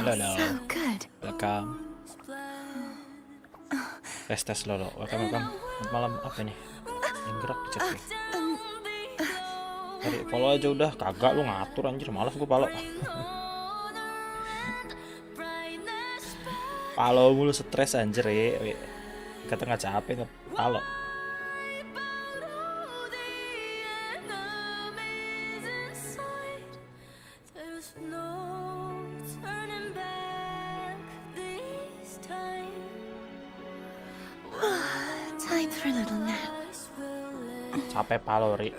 Halo, welcome. Tes lolo, welcome. Malam apa nih? Yang gerak di chat nih. Tadi follow aja udah, kagak lu ngatur anjir, malas gua follow. Follow mulu stres anjir ya. Kata nggak capek nggak follow. Capek palo, Ri.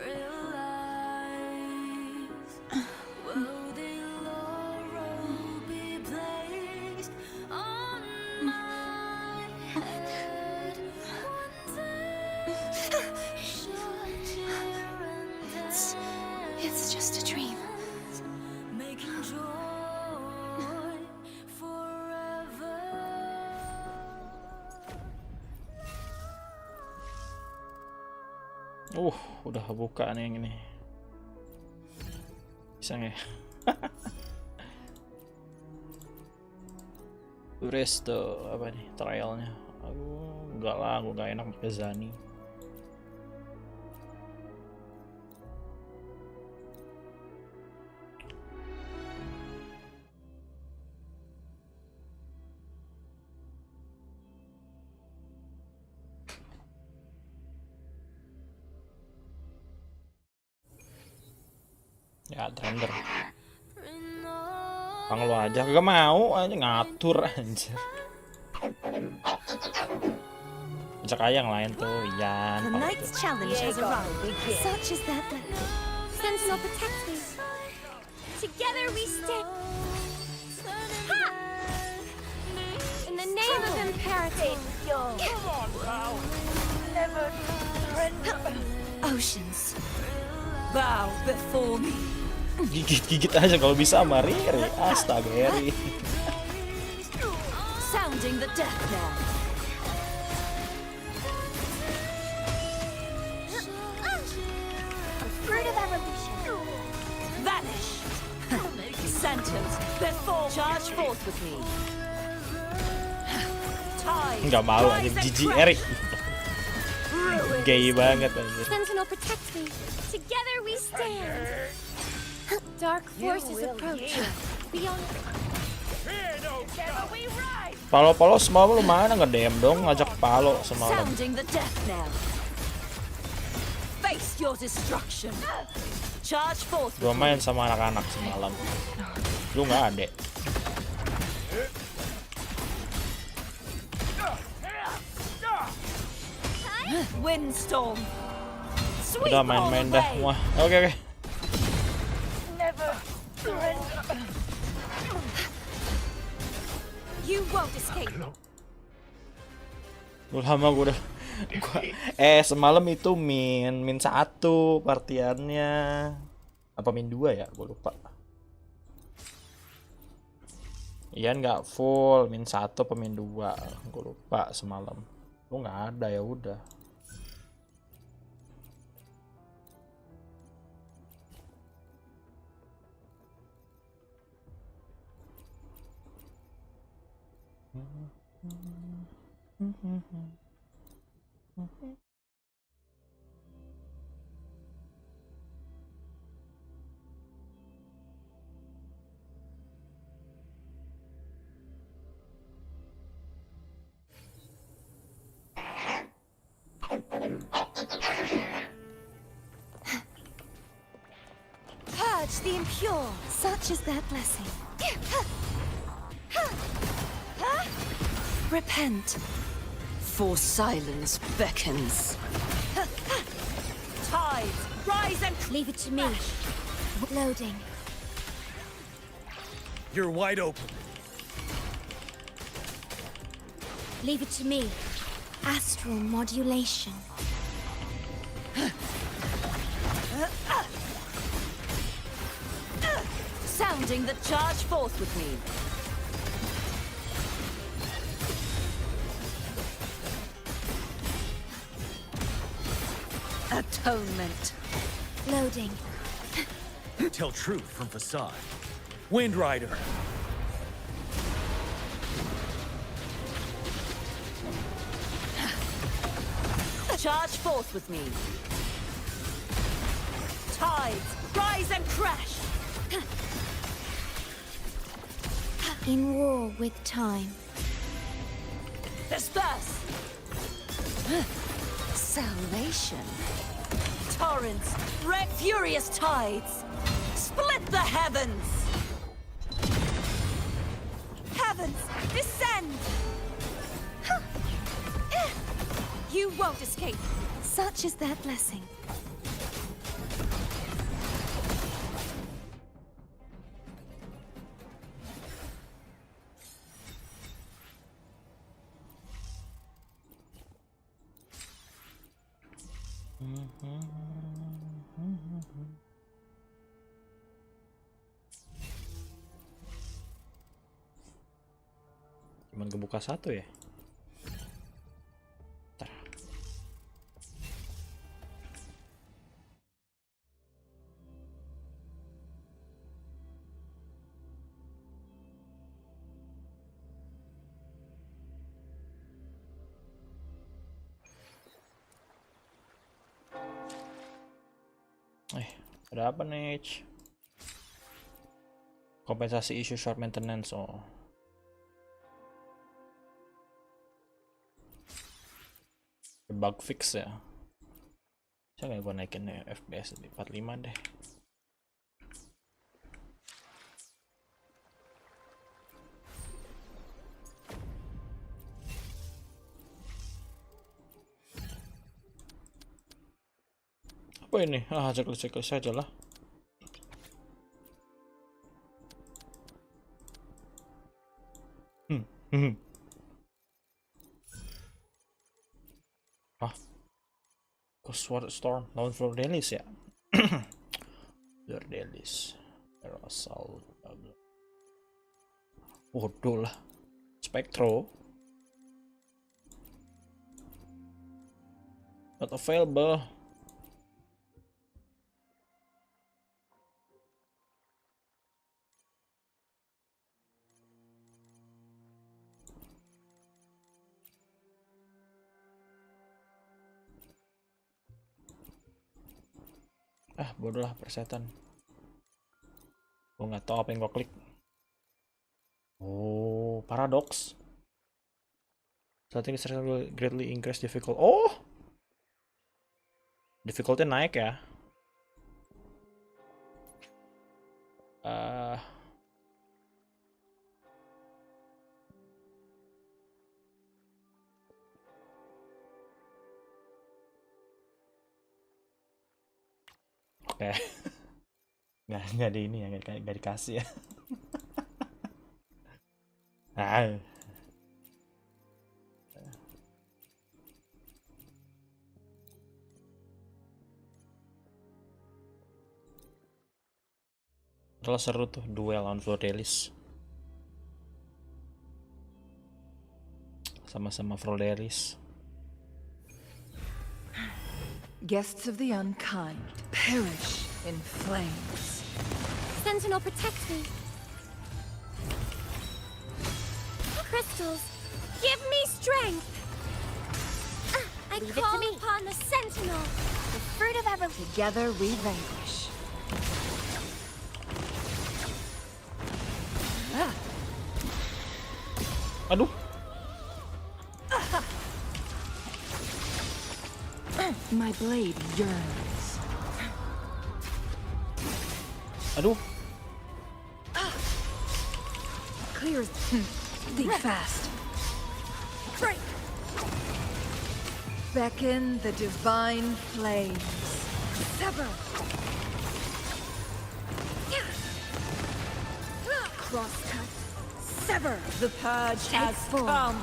It's just a dream. Udah buka nih yang ini. Bisa nggak ya? Resto apa nih trialnya? Enggak lah, gue nggak enak pakai Zani. Ya trender. Bang lu aja gak mau aja ngatur anjir. Ajak aja yang lain tuh, Ian. The night's challenge has arrived. Such is that Sentinel protect me. Together we stick. Ha! In the name of imperative. Come on, pal. Never surrender. oceans. Bow before me. Gigit aja kalau bisa sama Riri. Astaga, Riri. Sounding the death knell. Fruit of evolution. Vanish. Sentence before. Charge forth with me. Tide. Nggak mau aja jijik Erik. Gay banget anjir. Sentinel protect me. Together we stand. Dark forces approach. Beyond. Palo semua lu mana nge-DM dong ngajak Palo semalam. Sounding the death knell. Face your destruction. Charge forth. Gua main sama anak-anak semalam. Lu nggak ada. Windstorm. Udah main-main dah. Wah, oke. You won't escape. Udah lama gua semalam itu min 1 partiannya. Apa min 2 ya? Gua lupa. Ian nggak full, min 1 apa min 2. Gua lupa semalam. Lu nggak ada ya udah. Purge the impure. Such is that blessing. Repent. For silence beckons. Tides, rise and Leave it to me. Loading. You're wide open. Leave it to me. Astral modulation. sounding the charge forth with me. Atonement. Loading. Tell truth from facade. Wind Rider. Charge forth with me. Tides, rise and crash. In war with time. Disperse. Salvation. Torrents, wreck furious tides. Split the heavens. Heavens, descend. You won't escape. Such is their blessing. Cuman kebuka satu ya. Bentar. Ada apa nih? Kompensasi isu short maintenance. Oh. Bug fix ya. Saya nggak gua naikin ya FPS di 45 deh. Apa ini? Checklist saja lah. Storm, lawan floor release ya. Floor release, asal, bodoh lah. Spectro, not available. Bodoh lah persetan. Gue nggak tahu apa yang gue klik. Oh, paradox. Setting is greatly increase difficult. Oh, difficulty naik ya. Oke. Nggak di ini ya, nggak dikasih ya. Kalau seru tuh duel on floor release. Sama-sama floor release. Guests of the unkind perish in flames. Sentinel, protect me. Crystals, give me strength. I Leave it to call me. upon the Sentinel, the fruit of ever. Together we vanquish. Aduh. My blade yearns. Aduh. Clear. Think fast. Break. Beckon the divine flames. Sever. Crosscut. Sever. The purge has form. come.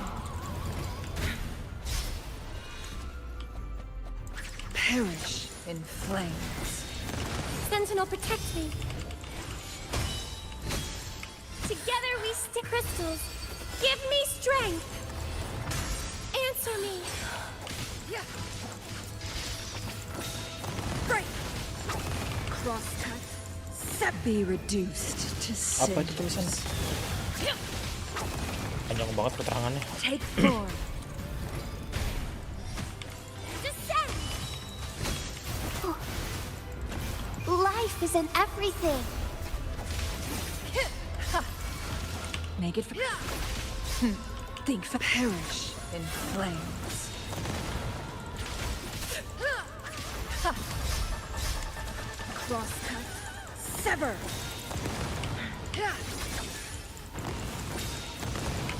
Perish in flames. Sentinel, protect me. Together we stick. Crystals, give me strength. Answer me. Break. Crosscut. Be reduced to Apa itu tulisannya? Panjang banget keterangannya. Take form. Descend. isn't everything. Make it for think for perish in flames. Crosscut, sever.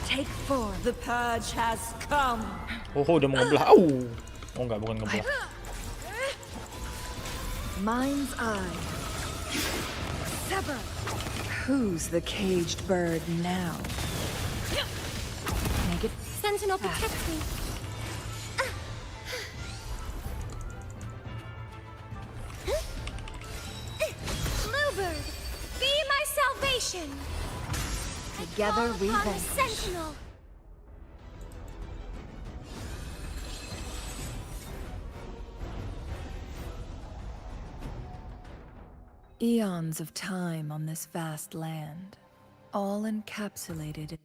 Take four. The purge has come. Oh, udah mau ngebelah. Au. Oh enggak, bukan ngebelah. Mind's eye. Sever. Who's the caged bird now? Make it Sentinel, protect me. Bluebird, be my salvation. together we On the vanquish. Sentinel. Eons of time on this vast land, all encapsulated.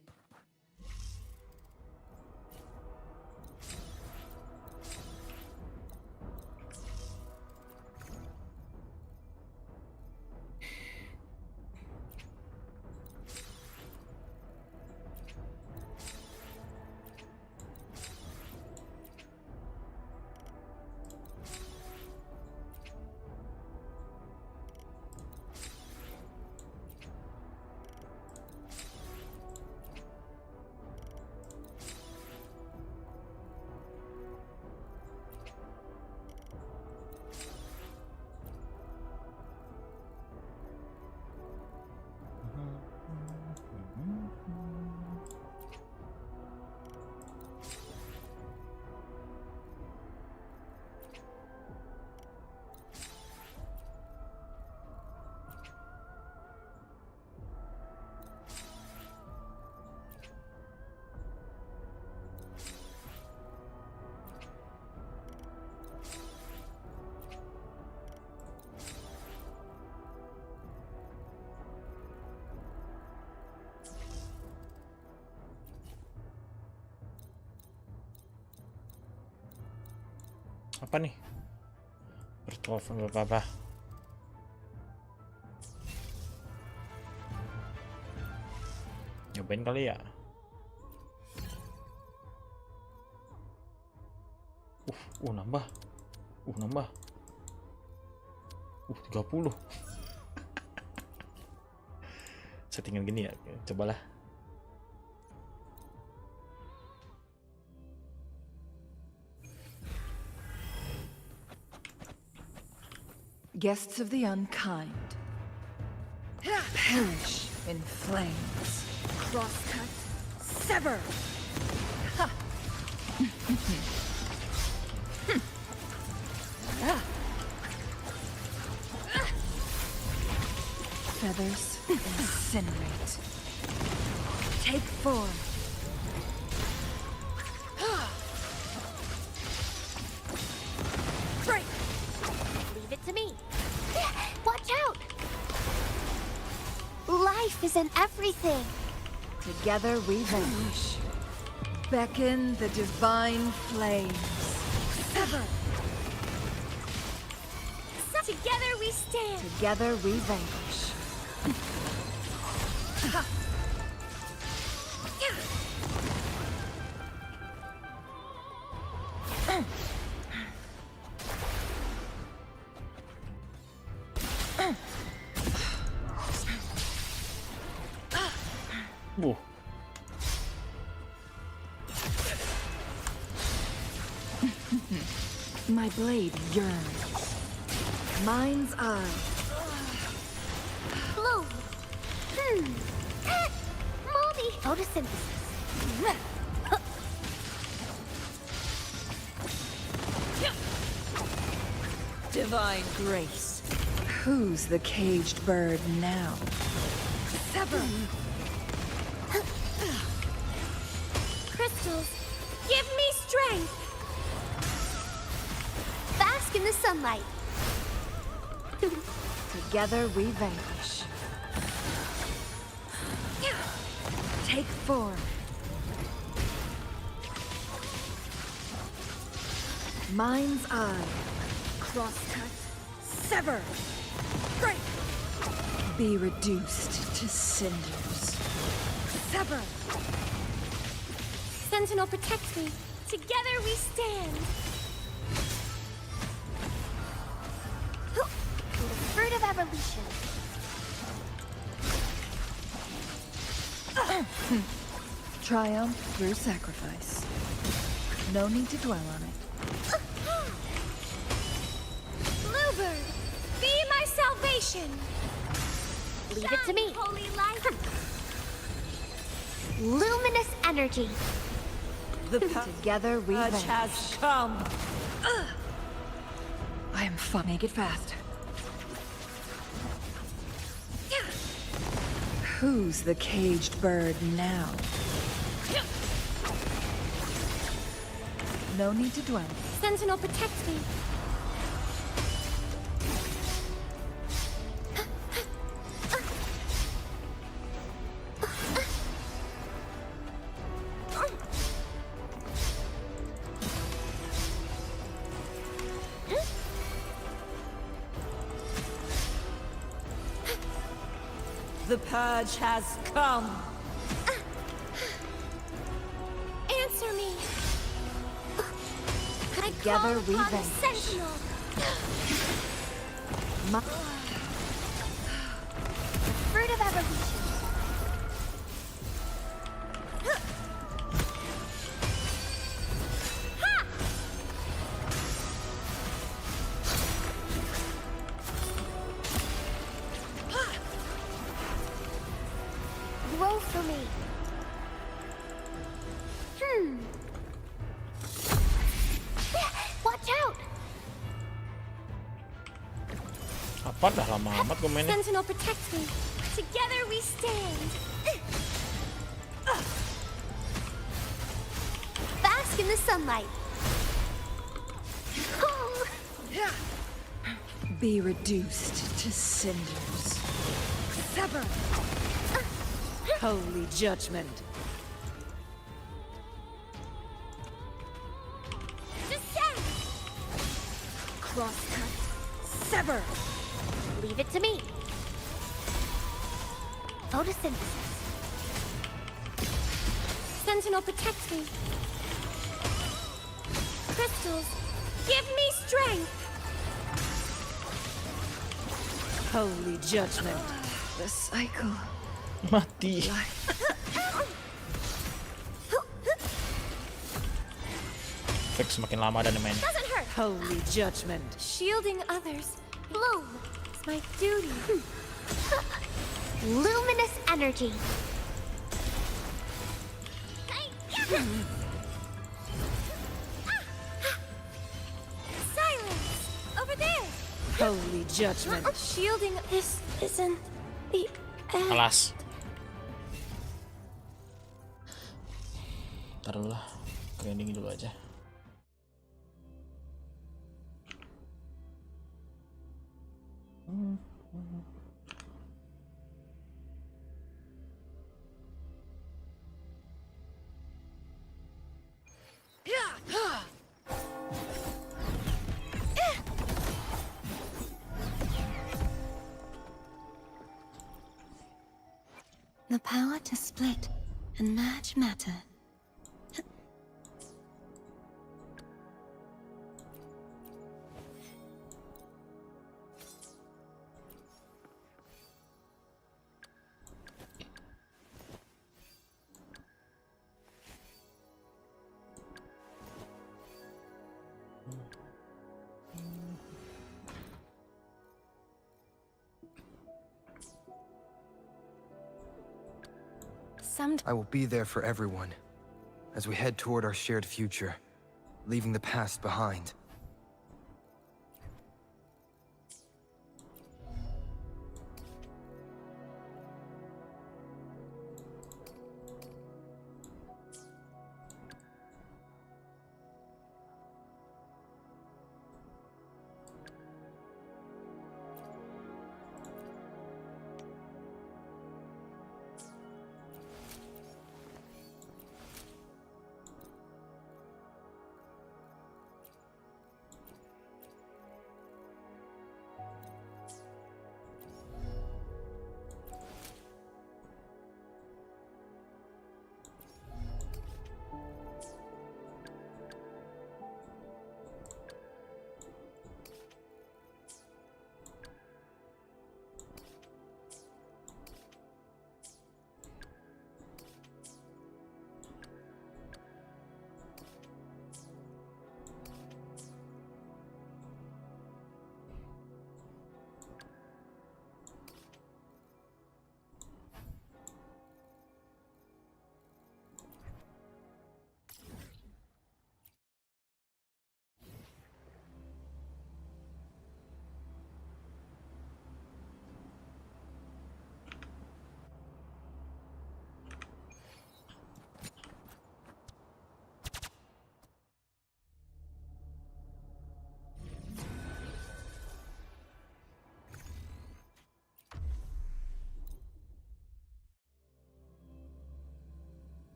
Apa nih? Bertelepon apa? Nyobain kali ya. Nambah. Nambah. 30. Settingan gini ya, cobalah. Guests of the unkind, perish in flames. Crosscut, sever. Feathers incinerate. Take form. Leave it to me. Watch out! Life isn't everything. Together we vanish. Beckon the divine flames. Sever. Together we stand. Together we vanquish. My blade yearns. Mind's eye. Bloom. Moldy. Photosynthesis. Divine grace. Who's the caged bird now? Sever. Crystals, give me strength. Bask in the sunlight. Together we vanquish. Take form. Mind's eye. Crosscut. Sever. Break. Be reduced to cinders. Sever! Sentinel, protect me. Together we stand. The fruit of evolution. Triumph through sacrifice. No need to dwell on it. Bluebird, be my salvation. Leave it to me. Holy light. Luminous energy. Together we purge vanish. has come. I am fun. Make it fast. Who's the caged bird now? No need to dwell. Sentinel, protect me. The purge has come. Answer me. I Together call we upon the vanish. Sentinel. Fruit of evolution. Ha! Grow for me. Watch out! Apa dah lama amat gue mainnya. Sentinel, protect me. Together we stand. Bask in the sunlight. Oh. Be reduced to cinders. Sever. Holy judgment. Descend. Crosscut. Sever. Leave it to me. Photosynthesis. Sentinel, protect me. Crystals, give me strength. Holy judgment. The cycle. Mati. Fix semakin lama dan mainnya. Doesn't hurt. Holy judgment. Shielding others. Bloom. It's my duty. Luminous energy. Silence. Over there. Holy judgment. Shielding. This isn't the end. Alas. Ntar dulu lah. Grinding dulu aja. The power to split and merge matter. I will be there for everyone as we head toward our shared future, leaving the past behind.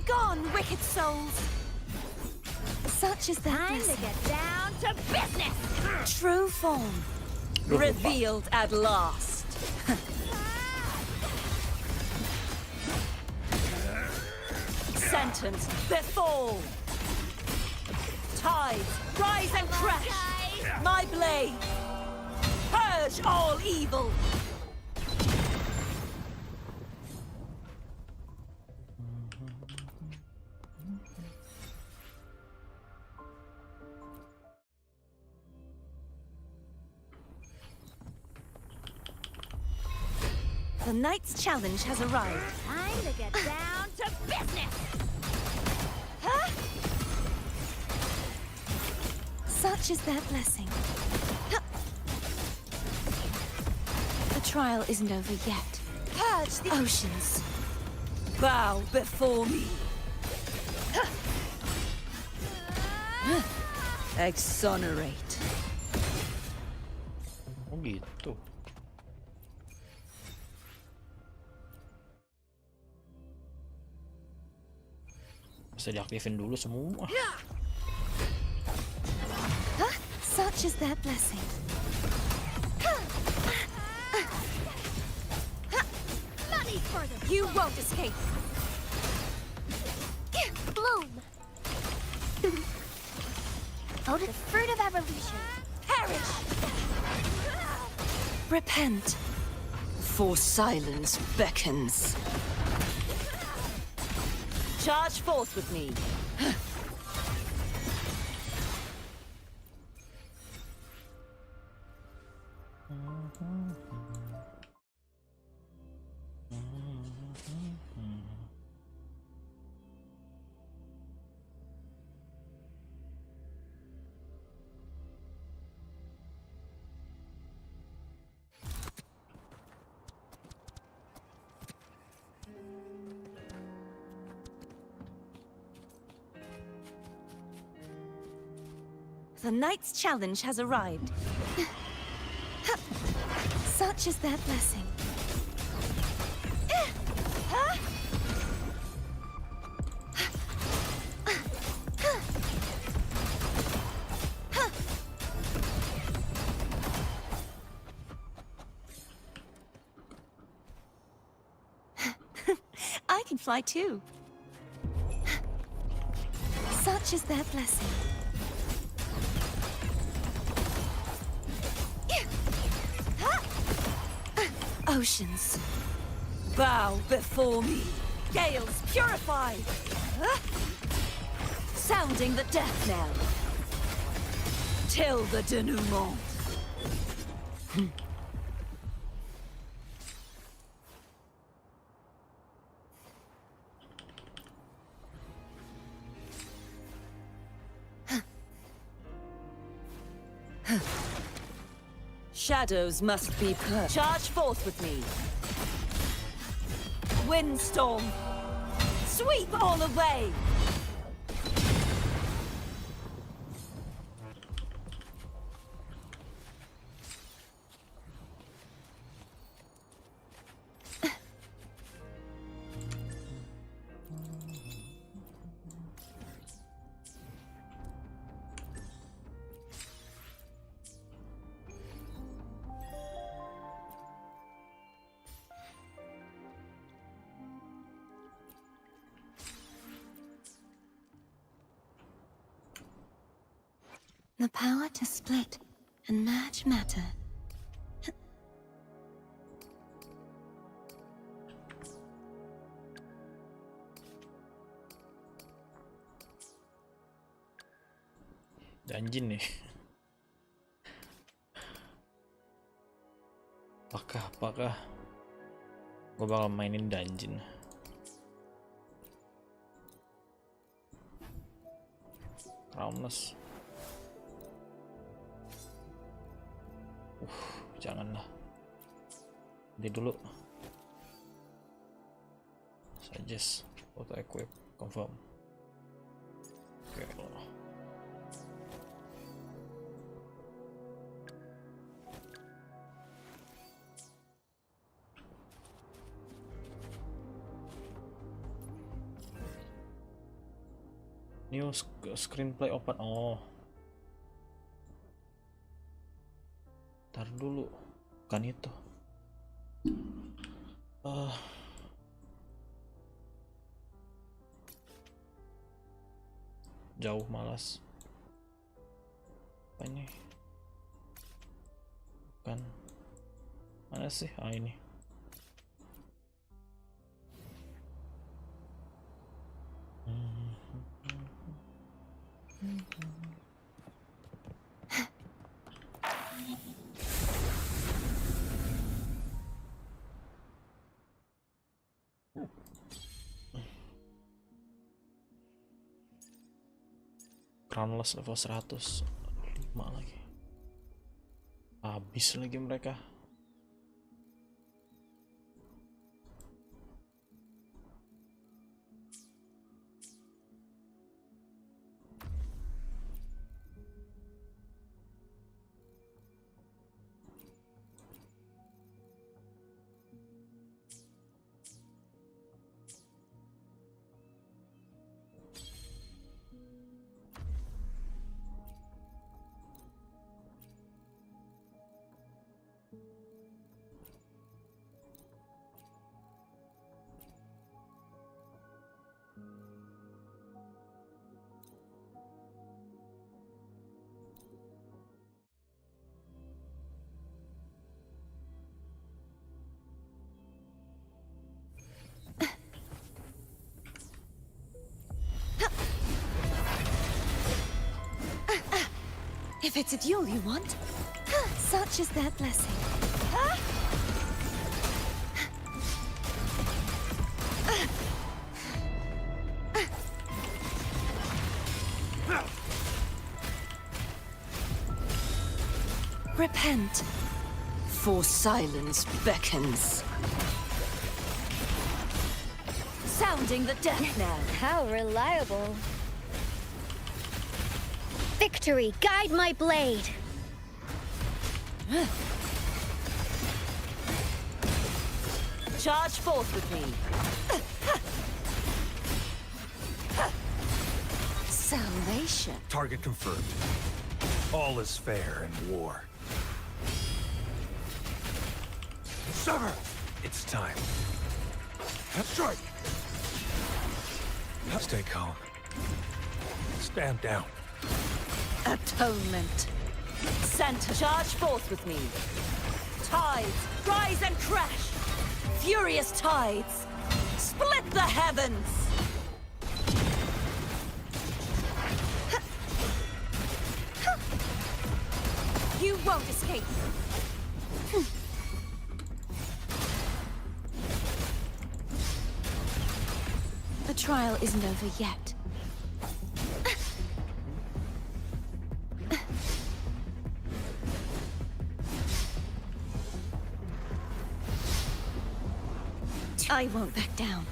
Begone, wicked souls! Such is their Time to blessing. get down to business! True form. Revealed at last. Sentence befall. Tides rise and crash. My blade. Purge all evil. The knight's challenge has arrived. Time to get down to business! Such is their blessing. The trial isn't over yet. Purge the oceans. Bow before me. Exonerate. Oh gitu. Bisa diaktifin dulu semua. Such is their blessing. Money for the You won't escape. bloom! Go to the fruit of evolution. Perish! Repent. For silence beckons. Charge forth with me. The knight's challenge has arrived. Such is their blessing. I can fly too. Such is their blessing. Oceans. Bow before me. Gales purified. Sounding the death knell. Till the denouement. Shadows must be purged. Charge forth with me. Windstorm. Sweep all away. The power to split and merge matter. Janji nih. Apakah gue bakal mainin dungeon? Roundness. Janganlah. Nanti dulu. Suggest auto equip confirm. Oke. New screenplay open. Oh, ntar dulu, kan itu. Jauh malas. Apa ini? Kan mana sih? Ah, ini. Crownless level 105 lagi. Habis lagi mereka. If it's a duel you want, such is their blessing. Repent. For silence beckons. Sounding the death knell. How reliable. Victory, guide my blade. Charge forth with me. Salvation. Target confirmed. All is fair in war. Sever! It's time. Strike! Stay calm. Stand down. Atonement. Center. Charge forth with me. Tides, rise and crash. Furious tides. Split the heavens. You won't escape. The trial isn't over yet. I won't back down.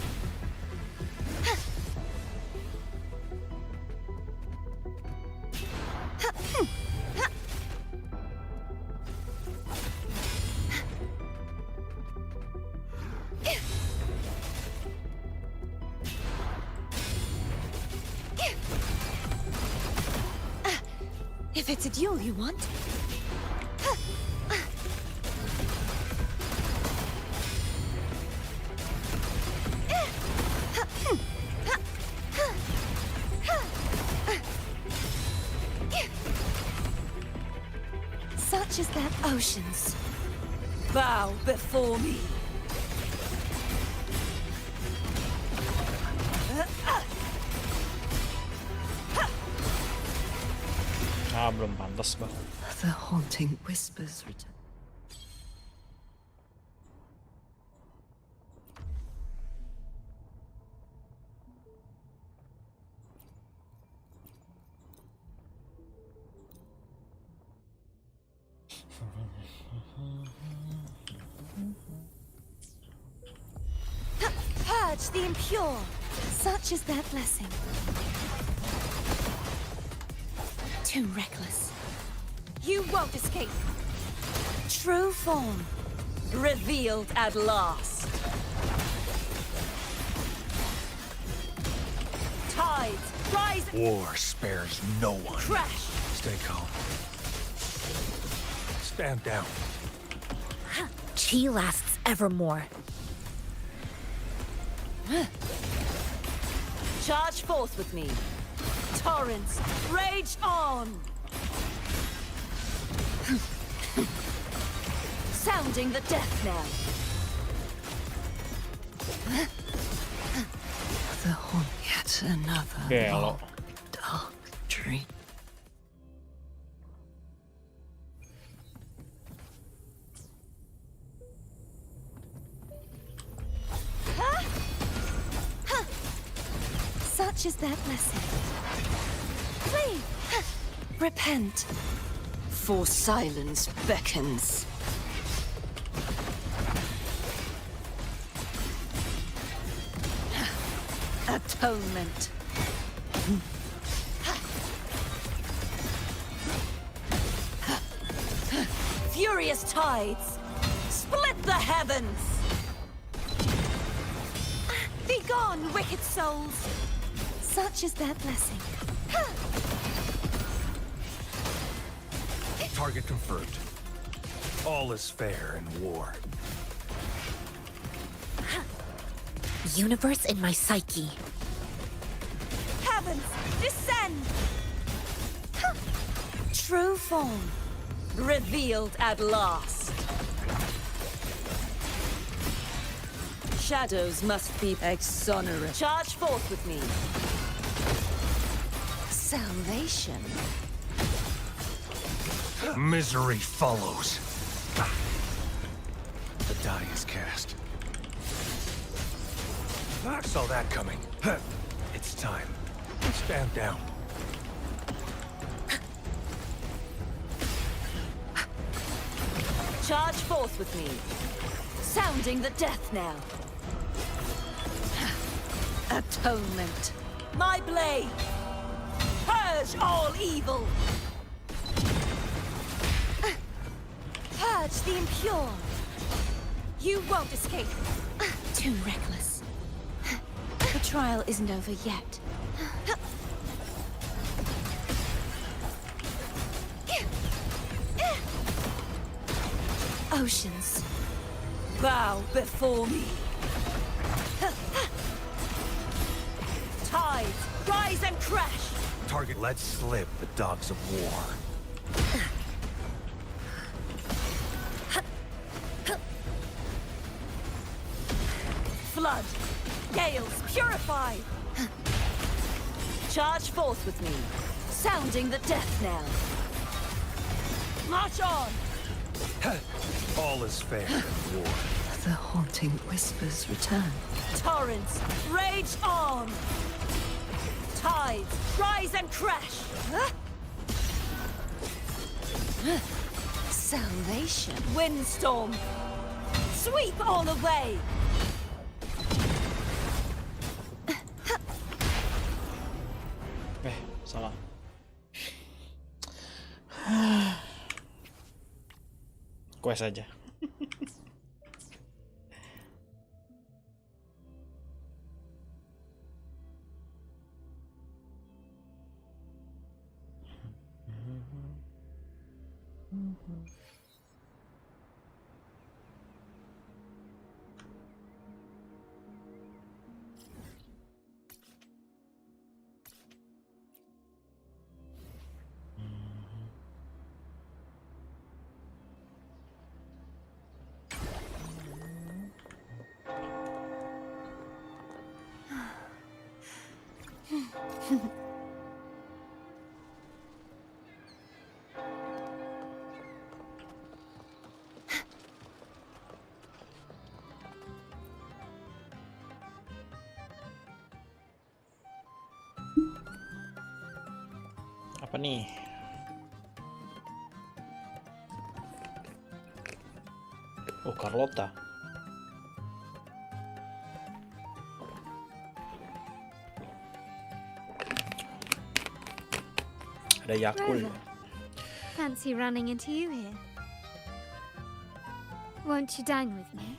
If it's a duel you want, such as that oceans. Bow before me. Ah, belum pantas bang. The haunting whispers return. Purge the impure. Such is their blessing. Too reckless. You won't escape. True form. Revealed at last. Tides, rise, War spares no one. crash. Stay calm. Stand down. Chi lasts evermore. Charge forth with me. Torrents, rage on. Sounding the death knell. Yet another Belok. dark dream. Such is their blessing. Flee! Repent. For silence beckons. Atonement. Furious tides. Split the heavens. Be gone, wicked souls! Such is their blessing. Target confirmed. All is fair in war. Universe in my psyche. Heavens, descend! True form. Revealed at last. Shadows must be exonerated. Charge forth with me. Salvation. Misery follows. The die is cast. I saw that coming. It's time. Stand down. Charge forth with me. Sounding the death knell. Atonement. My blade. Purge all evil. Purge the impure. You won't escape. Too reckless. The trial isn't over yet. Oceans. Bow before me. Tides, rise and crash. Target let slip the dogs of war. Flood, gales, purify. Charge forth with me, sounding the death knell. March on. All is fair in war. The haunting whispers return. Torrents, rage on. Tides, rise and crash. Salvation. Windstorm, sweep all away. Salah. Quest aja. Apa nih? Oh, Carlota. Ada Yakul. Rover, fancy running into you here. Won't you dine with me?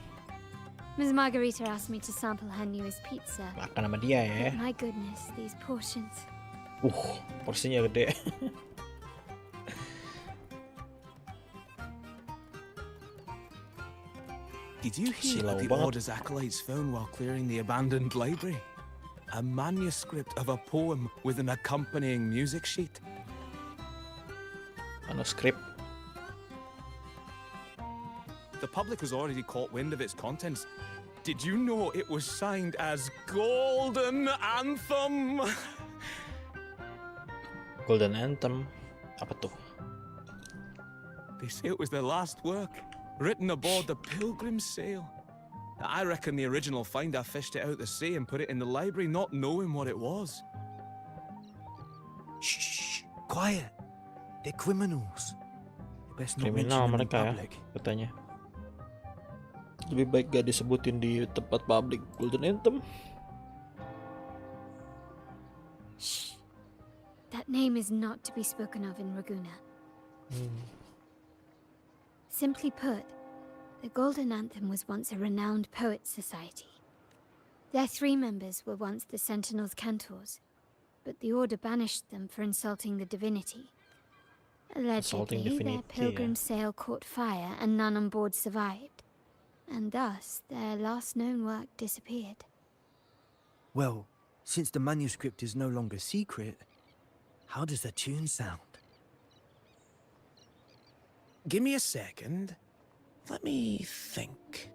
Ms. Margarita asked me to sample her newest pizza. Makan sama dia ya. But my goodness, these portions. Porsinya gede. Did you hear Silau what the banget. Order's acolytes found while clearing the abandoned library? A manuscript of a poem with an accompanying music sheet. Manuskrip. The public has already caught wind of its contents. Did you know it was signed as Golden Anthem? Golden Anthem. Apa tuh? They say it was their last work, written aboard the Pilgrim's Sail. I reckon the original finder fished it out the sea and put it in the library, not knowing what it was. Shh, quiet. They're criminals. You best not mention Kriminal them in mereka ya, public. katanya. Lebih baik gak disebutin di tempat publik. Golden Anthem. Shh. That name is not to be spoken of in Raguna. Simply put, the Golden Anthem was once a renowned poets' society. Their 3 members were once the Sentinel's cantors, but the Order banished them for insulting the divinity. Insulting Allegedly, divinity, their pilgrim sail caught fire and none on board survived, and thus their last known work disappeared. Well, since the manuscript is no longer secret, how does the tune sound? Give me a second. Let me think.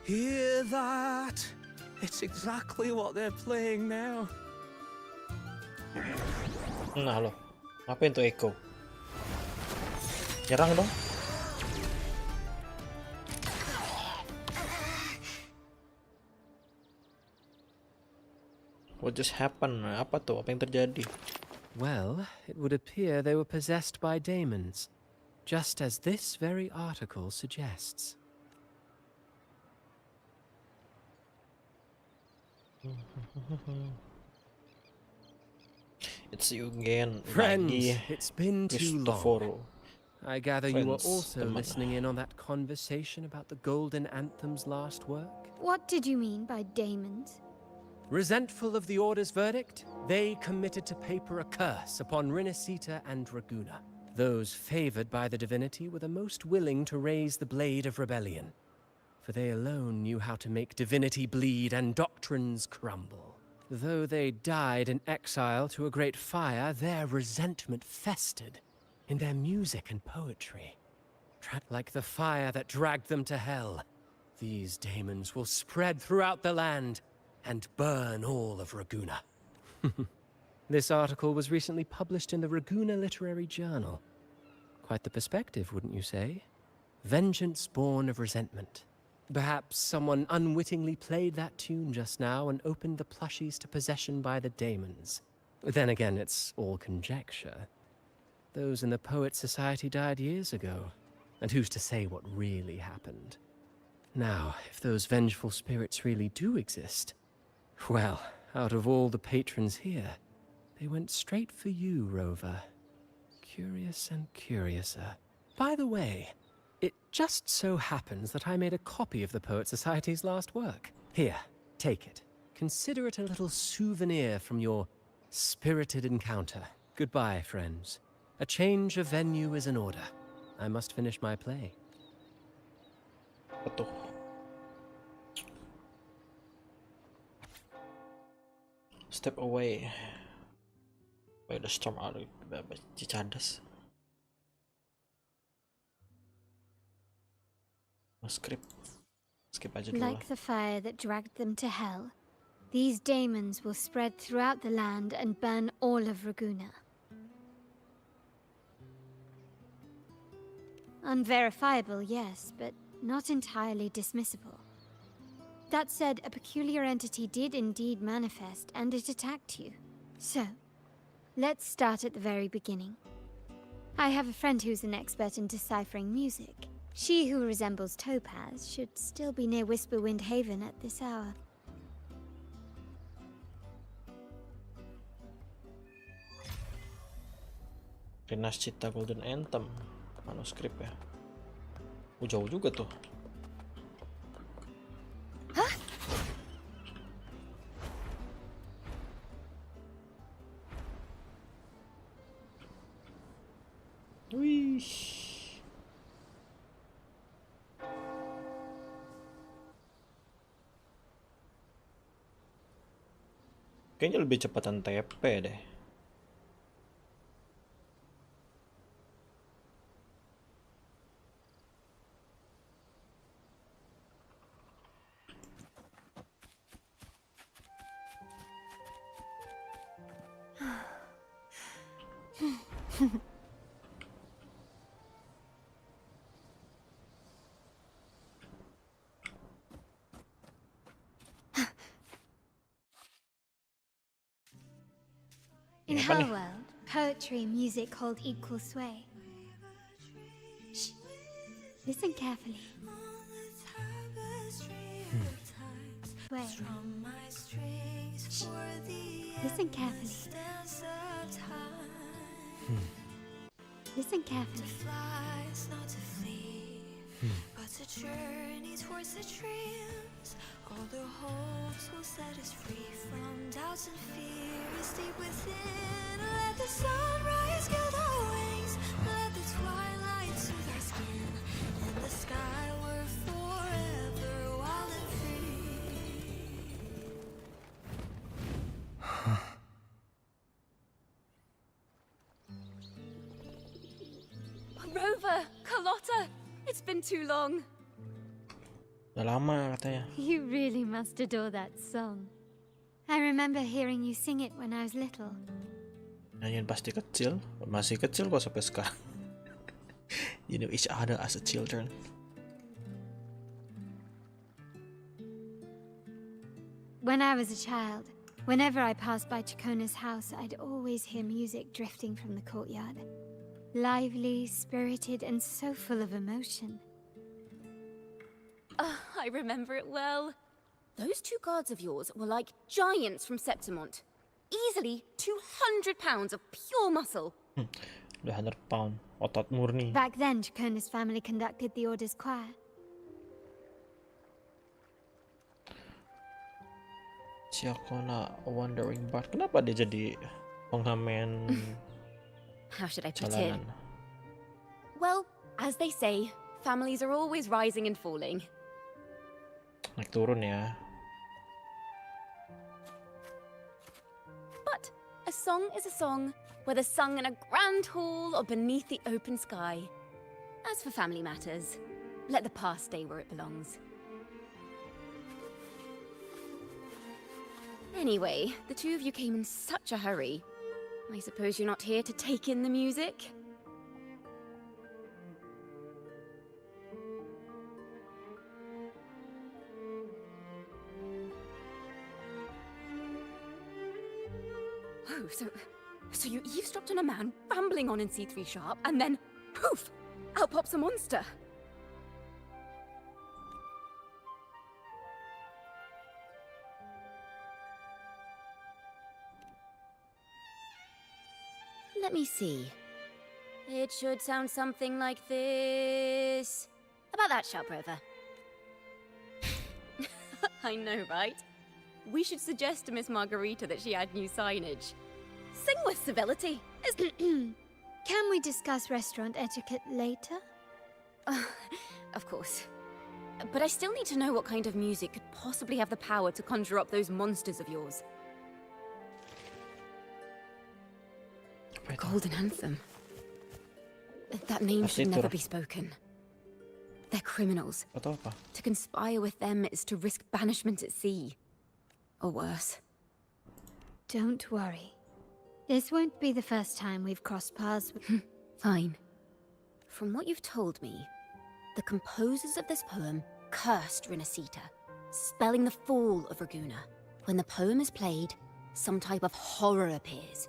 Hear that? It's exactly what they're playing now. Nah lo, ngapain tuh Echo? Nyerang dong. What just happened? Apa tuh? Apa yang terjadi? Well, it would appear they were possessed by daemons, just as this very article suggests. It's you again, Friends, lagi. it's been too long. Cristoforo. I gather you were Friends, also teman. listening in on that conversation about the Golden Anthem's last work? What did you mean by daemons? Resentful of the Order's verdict, they committed to paper a curse upon Rinascita and Raguna. Those favored by the divinity were the most willing to raise the blade of rebellion, for they alone knew how to make divinity bleed and doctrines crumble. Though they died in exile to a great fire, their resentment festered in their music and poetry. Like the fire that dragged them to hell, these daemons will spread throughout the land and burn all of Raguna. This article was recently published in the Raguna Literary Journal. Quite the perspective, wouldn't you say? Vengeance born of resentment. Perhaps someone unwittingly played that tune just now and opened the plushies to possession by the daemons. Then again, it's all conjecture. Those in the Poets' Society died years ago, and who's to say what really happened? Now, if those vengeful spirits really do exist, well, out of all the patrons here, they went straight for you, Rover. Curious and curiouser. By the way, it just so happens that I made a copy of the Poet Society's last work. Here, take it. Consider it a little souvenir from your spirited encounter. Goodbye, friends. A change of venue is in order. I must finish my play. Apa tuh? Step away by the storm out of Cicadas. Skip aja dulu lah. Like the fire that dragged them to hell, these daemons will spread throughout the land and burn all of Raguna. Unverifiable, yes, but not entirely dismissible. That said, a peculiar entity did indeed manifest, and it attacked you. So, let's start at the very beginning. I have a friend who's an expert in deciphering music. She who resembles Topaz should still be near Whisperwind Haven at this hour. Rinascita Golden Anthem manuskrip ya. Jauh juga tuh. Kayaknya lebih cepatan TP deh. In Apa her nih? world, poetry and music hold equal sway. Shh. Listen carefully. Sway. Shh. Listen carefully. Listen carefully. But to journey towards the dreams, all the hopes will set us free from doubts and fears deep within. Let the sunrise gild our wings, let the twilight soothe our skin, and the skyward forever wild and free. Rover, Carlotta, it's been too long. Udah lama katanya. You really must adore that song. I remember hearing you sing it when I was little. Nyanyiin pasti kecil, masih kecil kok sampai sekarang. You know each other as a children. When I was a child, whenever I passed by Chacona's house, I'd always hear music drifting from the courtyard. Lively, spirited, and so full of emotion. I remember it well. Those two guards of yours were like giants from Septimont. Easily 200 pounds of pure muscle. Udah 100 pound, otot murni. Back then, Chacona's family conducted the Order's choir. Chacona wandering bard. Kenapa dia jadi pengamen How should I put jalanan? it? Well, as they say, families are always rising and falling. Naik turun ya. But a song is a song, whether sung in a grand hall or beneath the open sky. As for family matters, let the past stay where it belongs. Anyway, the two of you came in such a hurry. I suppose you're not here to take in the music? Oh, so you eavesdropped on a man rambling on in C3 Sharp, and then, poof, out pops a monster. Let me see. It should sound something like this. About that, Sharp Rover. I know, right? We should suggest to Miss Margarita that she add new signage. Sing with civility. Can we discuss restaurant etiquette later? Of course. But I still need to know what kind of music could possibly have the power to conjure up those monsters of yours. Golden Anthem. That name should never be spoken. They're criminals. Atau apa? To conspire with them is to risk banishment at sea. Or worse. Don't worry. This won't be the first time we've crossed paths with... Fine. From what you've told me, the composers of this poem cursed Rinasita, spelling the fall of Raguna. When the poem is played, some type of horror appears.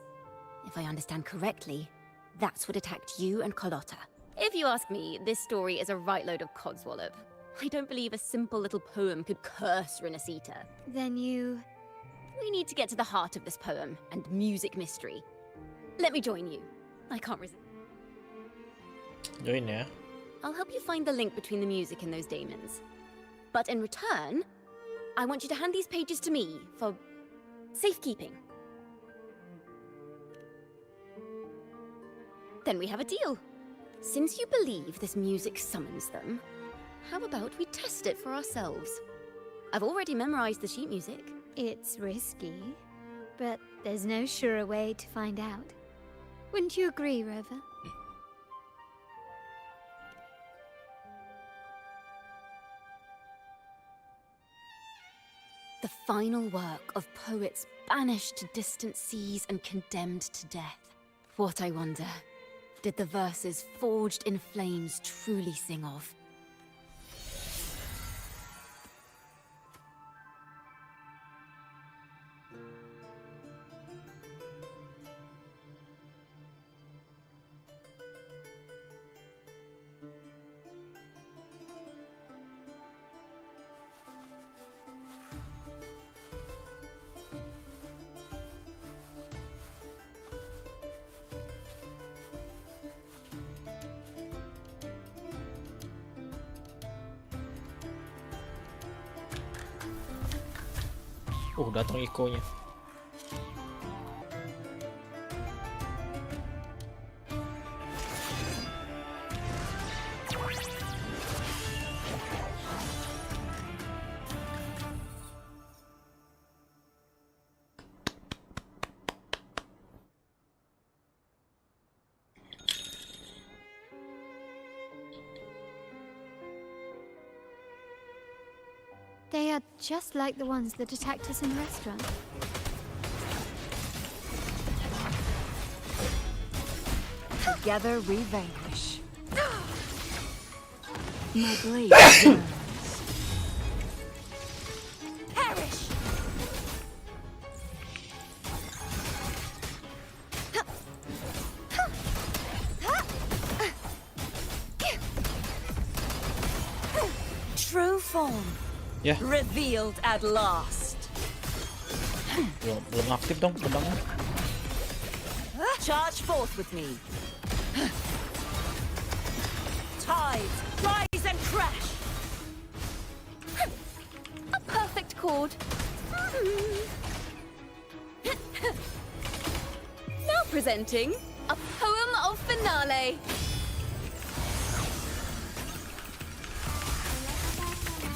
If I understand correctly, that's what attacked you and Carlotta. If you ask me, this story is a right load of codswallop. I don't believe a simple little poem could curse Rinasita. Then you... We need to get to the heart of this poem and music mystery. Let me join you. I can't resist. Join ya. I'll help you find the link between the music and those daemons. But in return, I want you to hand these pages to me for safekeeping. Then we have a deal. Since you believe this music summons them, how about we test it for ourselves? I've already memorized the sheet music. It's risky, but there's no surer way to find out. Wouldn't you agree, Rover? The final work of poets banished to distant seas and condemned to death. What, I wonder, did the verses forged in flames truly sing of? Datang ikonya. They are just like the ones that attacked us in the restaurant. Together we vanish. My blade burns. Perish! True form. Ya, Revealed at last. belum aktif dong pedangnya. Charge forth with me. Tides, rise and crash. A perfect chord. Now presenting a poem of finale.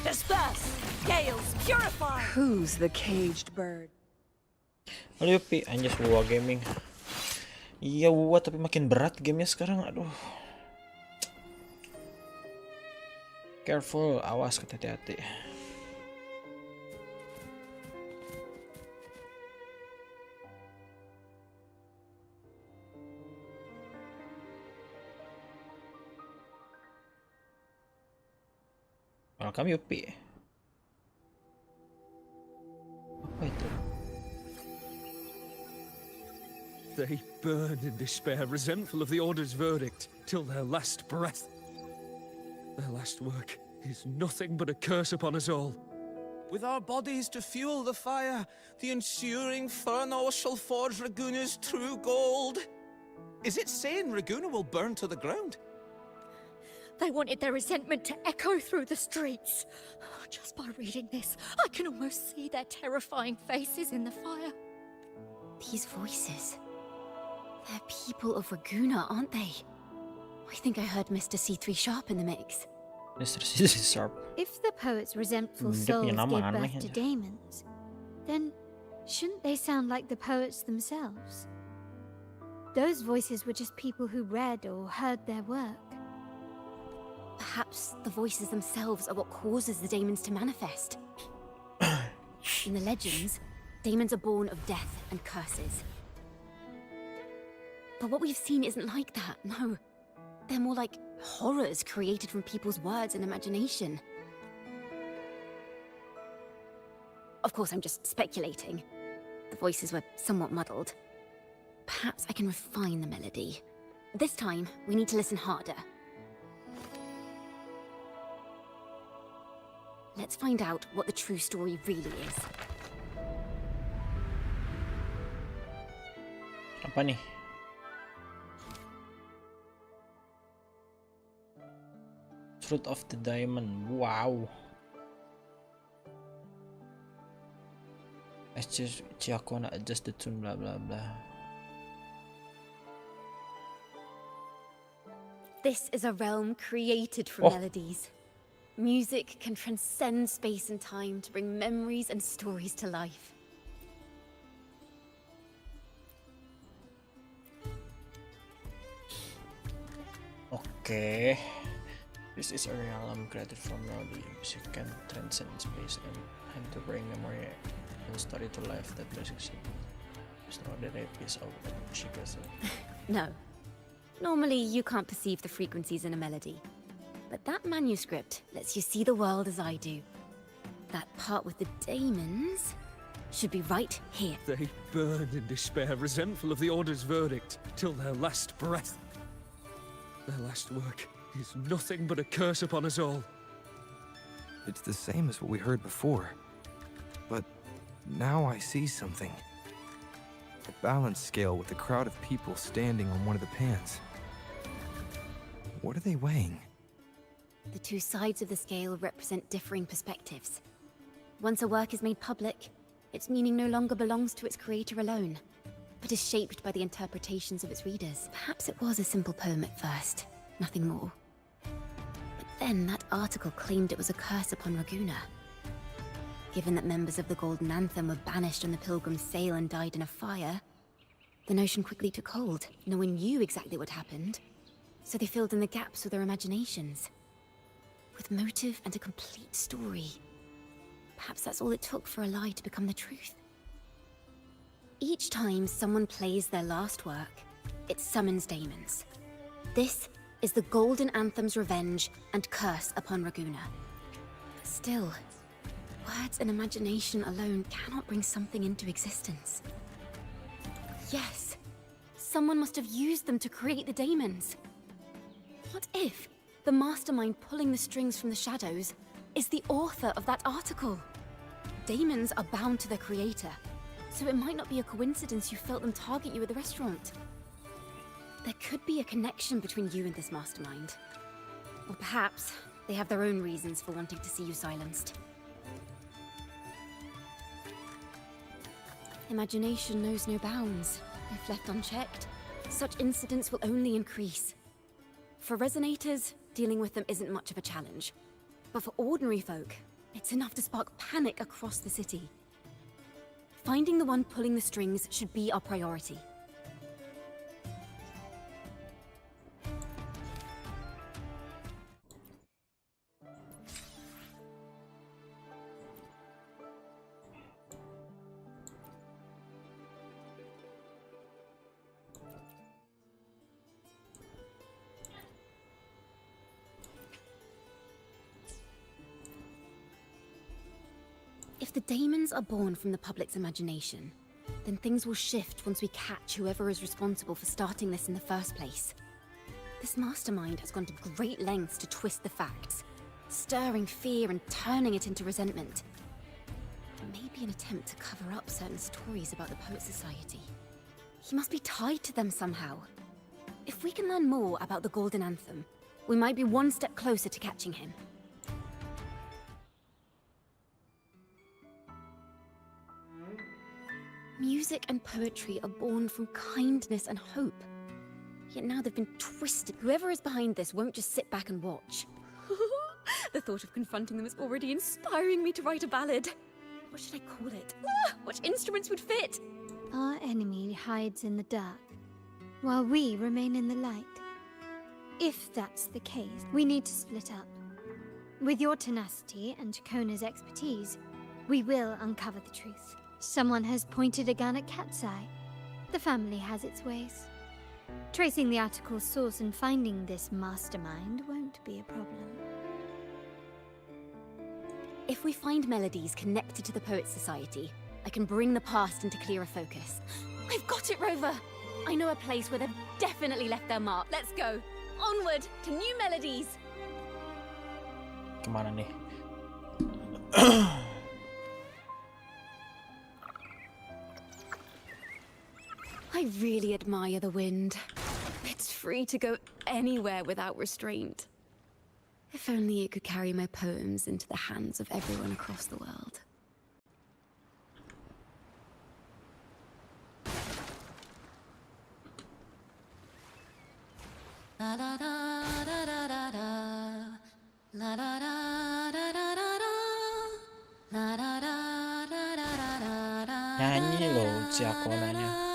Disperse, gales, purify. Who's the caged bird? Aduh Pi, anjas Wuwa gaming. Iya Wuwa tapi makin berat gamenya sekarang, aduh. Careful, awas, hati-hati. Welcome Yupi. Apa itu? They burn in despair, resentful of the Order's verdict, till their last breath. Their last work is nothing but a curse upon us all. With our bodies to fuel the fire, the ensuing furnace shall forge Raguna's true gold. Is it saying Raguna will burn to the ground? They wanted their resentment to echo through the streets. Just by reading this, I can almost see their terrifying faces in the fire. These voices. They're people of Raguna, aren't they? I think I heard Mr. C3 Sharp in the mix. Mr. C3 Sharp. If the poet's resentful Dia souls punya gave nama birth aneh to aja. daemons, then shouldn't they sound like the poets themselves? Those voices were just people who read or heard their work. Perhaps the voices themselves are what causes the daemons to manifest. In the legends, daemons are born of death and curses. But what we've seen isn't like that, no. They're more like horrors created from people's words and imagination. Of course, I'm just speculating. The voices were somewhat muddled. Perhaps I can refine the melody. This time, we need to listen harder. Let's find out what the true story really is. Apa nih? Fruit of the Diamond. Wow. Chiakona adjust the tune blah blah blah. This is a realm created from Oh. melodies. Music can transcend space and time to bring memories and stories to life. Oke. This is a realm created from melody. Music can transcend space and time to bring memory and story to life that basic extraordinary piece of music. No. Normally, you can't perceive the frequencies in a melody. But that manuscript lets you see the world as I do. That part with the daemons should be right here. They burn in despair, resentful of the Order's verdict, till their last breath. Their last work is nothing but a curse upon us all. It's the same as what we heard before. But now I see something. A balance scale with a crowd of people standing on one of the pans. What are they weighing? The two sides of the scale represent differing perspectives. Once a work is made public, its meaning no longer belongs to its creator alone, but is shaped by the interpretations of its readers. Perhaps it was a simple poem at first, nothing more. But then that article claimed it was a curse upon Raguna. Given that members of the Golden Anthem were banished on the Pilgrim's Sail and died in a fire, the notion quickly took hold. No one knew exactly what happened, so they filled in the gaps with their imaginations. With motive and a complete story. Perhaps that's all it took for a lie to become the truth. Each time someone plays their last work, it summons daemons. This is the Golden Anthem's revenge and curse upon Raguna. Still, words and imagination alone cannot bring something into existence. Yes, someone must have used them to create the daemons. What if the mastermind pulling the strings from the shadows is the author of that article? Daemons are bound to their creator, so it might not be a coincidence you felt them target you at the restaurant. There could be a connection between you and this mastermind. Or perhaps they have their own reasons for wanting to see you silenced. Imagination knows no bounds. If left unchecked, such incidents will only increase. For resonators, dealing with them isn't much of a challenge. But for ordinary folk, it's enough to spark panic across the city. Finding the one pulling the strings should be our priority. If the daemons are born from the public's imagination, then things will shift once we catch whoever is responsible for starting this in the first place. This mastermind has gone to great lengths to twist the facts, stirring fear and turning it into resentment. Maybe an attempt to cover up certain stories about the Poet Society. He must be tied to them somehow. If we can learn more about the Golden Anthem, we might be one step closer to catching him. Music and poetry are born from kindness and hope. Yet now they've been twisted. Whoever is behind this won't just sit back and watch. The thought of confronting them is already inspiring me to write a ballad. What should I call it? What instruments would fit? Our enemy hides in the dark, while we remain in the light. If that's the case, we need to split up. With your tenacity and Kona's expertise, we will uncover the truth. Someone has pointed a gun at Cat's Eye. The family has its ways. Tracing the article's source and finding this mastermind won't be a problem. If we find melodies connected to the Poet Society, I can bring the past into clearer focus. I've got it, Rover! I know a place where they've definitely left their mark. Let's go! Onward to new melodies! Kemana nih? I really admire the wind. It's free to go anywhere without restraint. If only it could carry my poems into the hands of everyone across the world. Da da da. Nyanyi loh si Akonanya.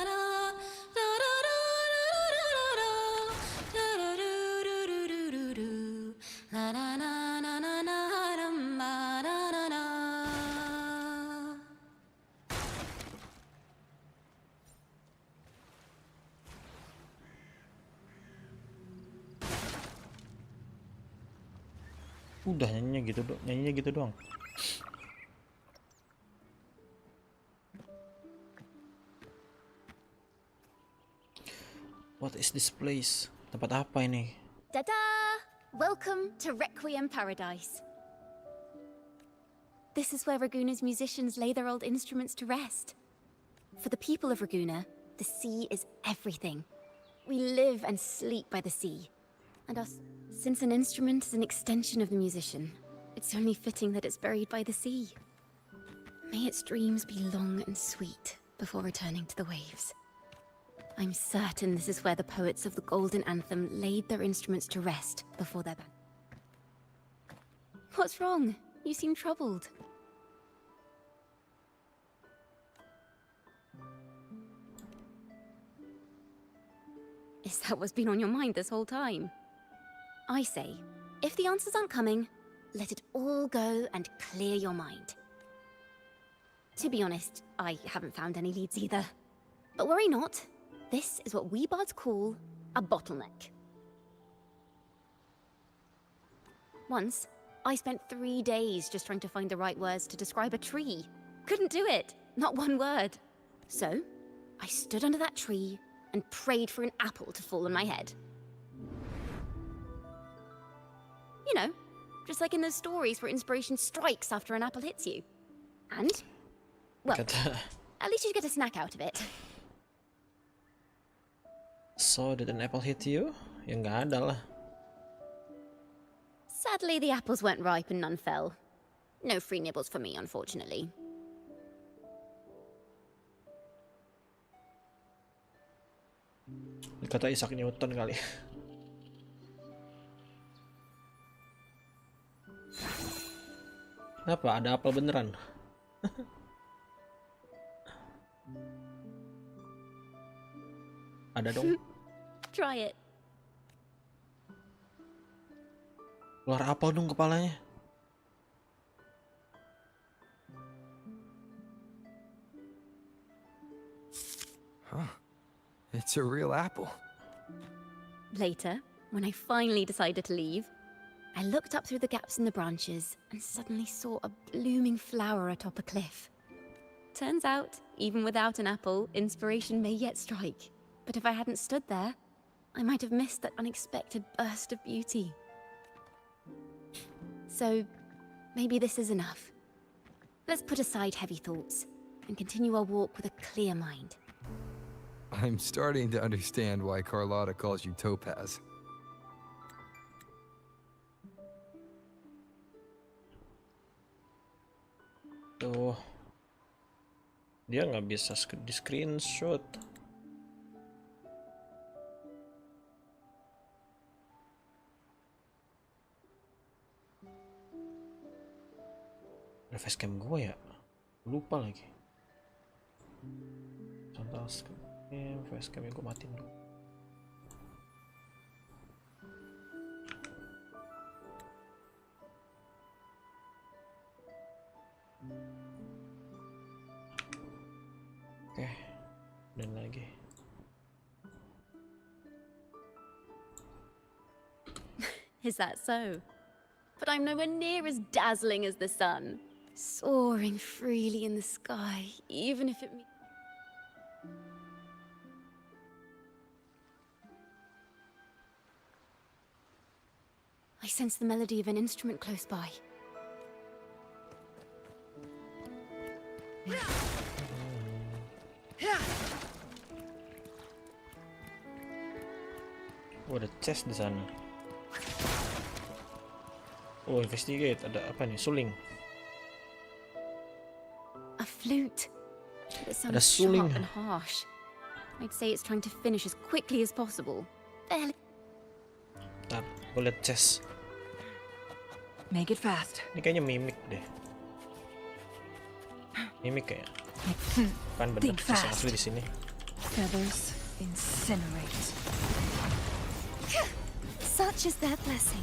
Udah nyanyinya gitu doang. What is this place? Tempat apa ini? Ta-da! Welcome to Requiem Paradise. This is where Raguna's musicians lay their old instruments to rest. For the people of Raguna, the sea is everything. We live and sleep by the sea. And since an instrument is an extension of the musician, it's only fitting that it's buried by the sea. May its dreams be long and sweet before returning to the waves. I'm certain this is where the poets of the Golden Anthem laid their instruments to rest before their band. What's wrong? You seem troubled. Is that what's been on your mind this whole time? I say, if the answers aren't coming, let it all go and clear your mind. To be honest, I haven't found any leads either. But worry not. This is what we bards call a bottleneck. Once, I spent 3 days just trying to find the right words to describe a tree. Couldn't do it, not one word. So, I stood under that tree and prayed for an apple to fall on my head. You know, just like in those stories where inspiration strikes after an apple hits you. And, well, at least you get a snack out of it. So, did an apple hit you? Ya nggak ada lah. Sadly, the apples weren't ripe and none fell. No free nibbles for me, unfortunately. Kata Isaac Newton kali. Kenapa? Ada apel beneran? Ada dong. Try it. Keluar apel dong kepalanya. Huh. It's a real apple. Later, when I finally decided to leave, I looked up through the gaps in the branches and suddenly saw a blooming flower atop a cliff. Turns out, even without an apple, inspiration may yet strike. But if I hadn't stood there, I might have missed that unexpected burst of beauty. So, maybe this is enough. Let's put aside heavy thoughts and continue our walk with a clear mind. I'm starting to understand why Carlotta calls you Topaz. Tuh. Dia nggak bisa di screenshot. Ada facecam gue ya? Lupa lagi. Contoh facecam yang gue matiin dulu. Oke, dan lagi. Is that so? But I'm nowhere near as dazzling as the sun. Soaring freely in the sky, even if it means... I sense the melody of an instrument close by. Oh, ada chest di sana. Oh, investigate. Ada apa nih? Suling. A flute. It Ada sounds suling. sharp and harsh. I'd say it's trying to finish as quickly as possible. Barely. Ntar, gue liat chest. Make it fast. Ini kayaknya mimik deh. Mimik kayaknya. Kan bener Think kisah fast. asli di sini. Feathers incinerate. Such is their blessing.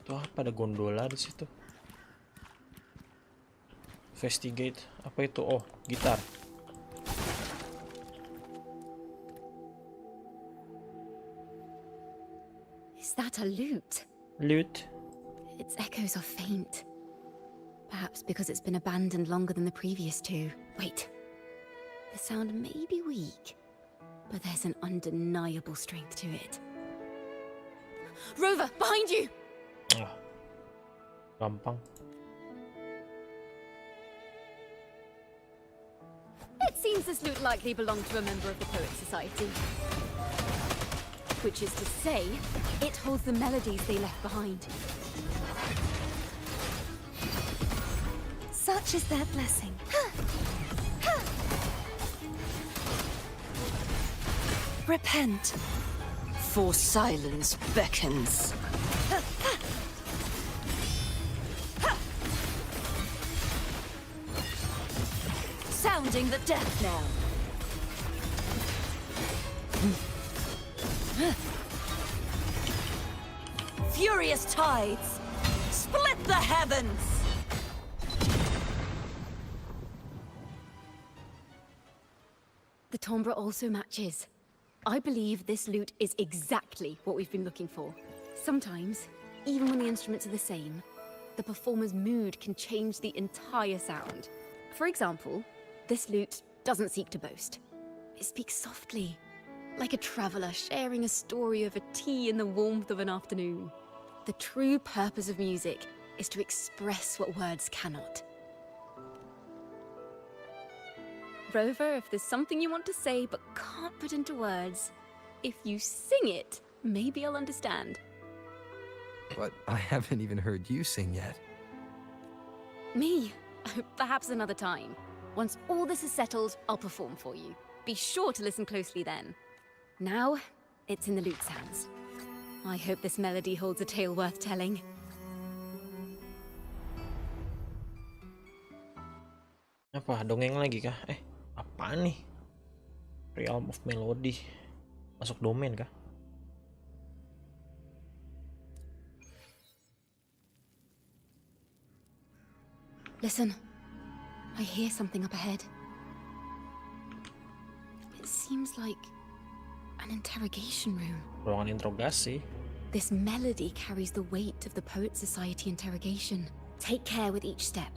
Tuh apa, ada gondola di situ. Investigate. Apa itu? Oh, gitar. Is that a lute? Lute. Its echoes are faint. Perhaps because it's been abandoned longer than the previous two. Wait. The sound may be weak, but there's an undeniable strength to it. Rover, behind you! Ah, gampang. It seems this lute likely belonged to a member of the Poets Society. Which is to say, it holds the melodies they left behind. Such is their blessing. Repent, for silence beckons. Sounding the death knell. Furious tides, split the heavens. The timbre also matches. I believe this lute is exactly what we've been looking for. Sometimes, even when the instruments are the same, the performer's mood can change the entire sound. For example, this lute doesn't seek to boast. It speaks softly, like a traveler sharing a story over tea in the warmth of an afternoon. The true purpose of music is to express what words cannot. Rover, if there's something you want to say but can't put into words, if you sing it, maybe I'll understand. But I haven't even heard you sing yet. Me? Perhaps another time. Once all this is settled, I'll perform for you. Be sure to listen closely then. Now, it's in the lute's hands. I hope this melody holds a tale worth telling. Apa, dongeng lagi kah? Apaan nih? Realm of Melody. Masuk domain kah? Listen, I hear something up ahead. It seems like an interrogation room. Ruangan interogasi. This melody carries the weight of the Poet Society interrogation. Take care with each step.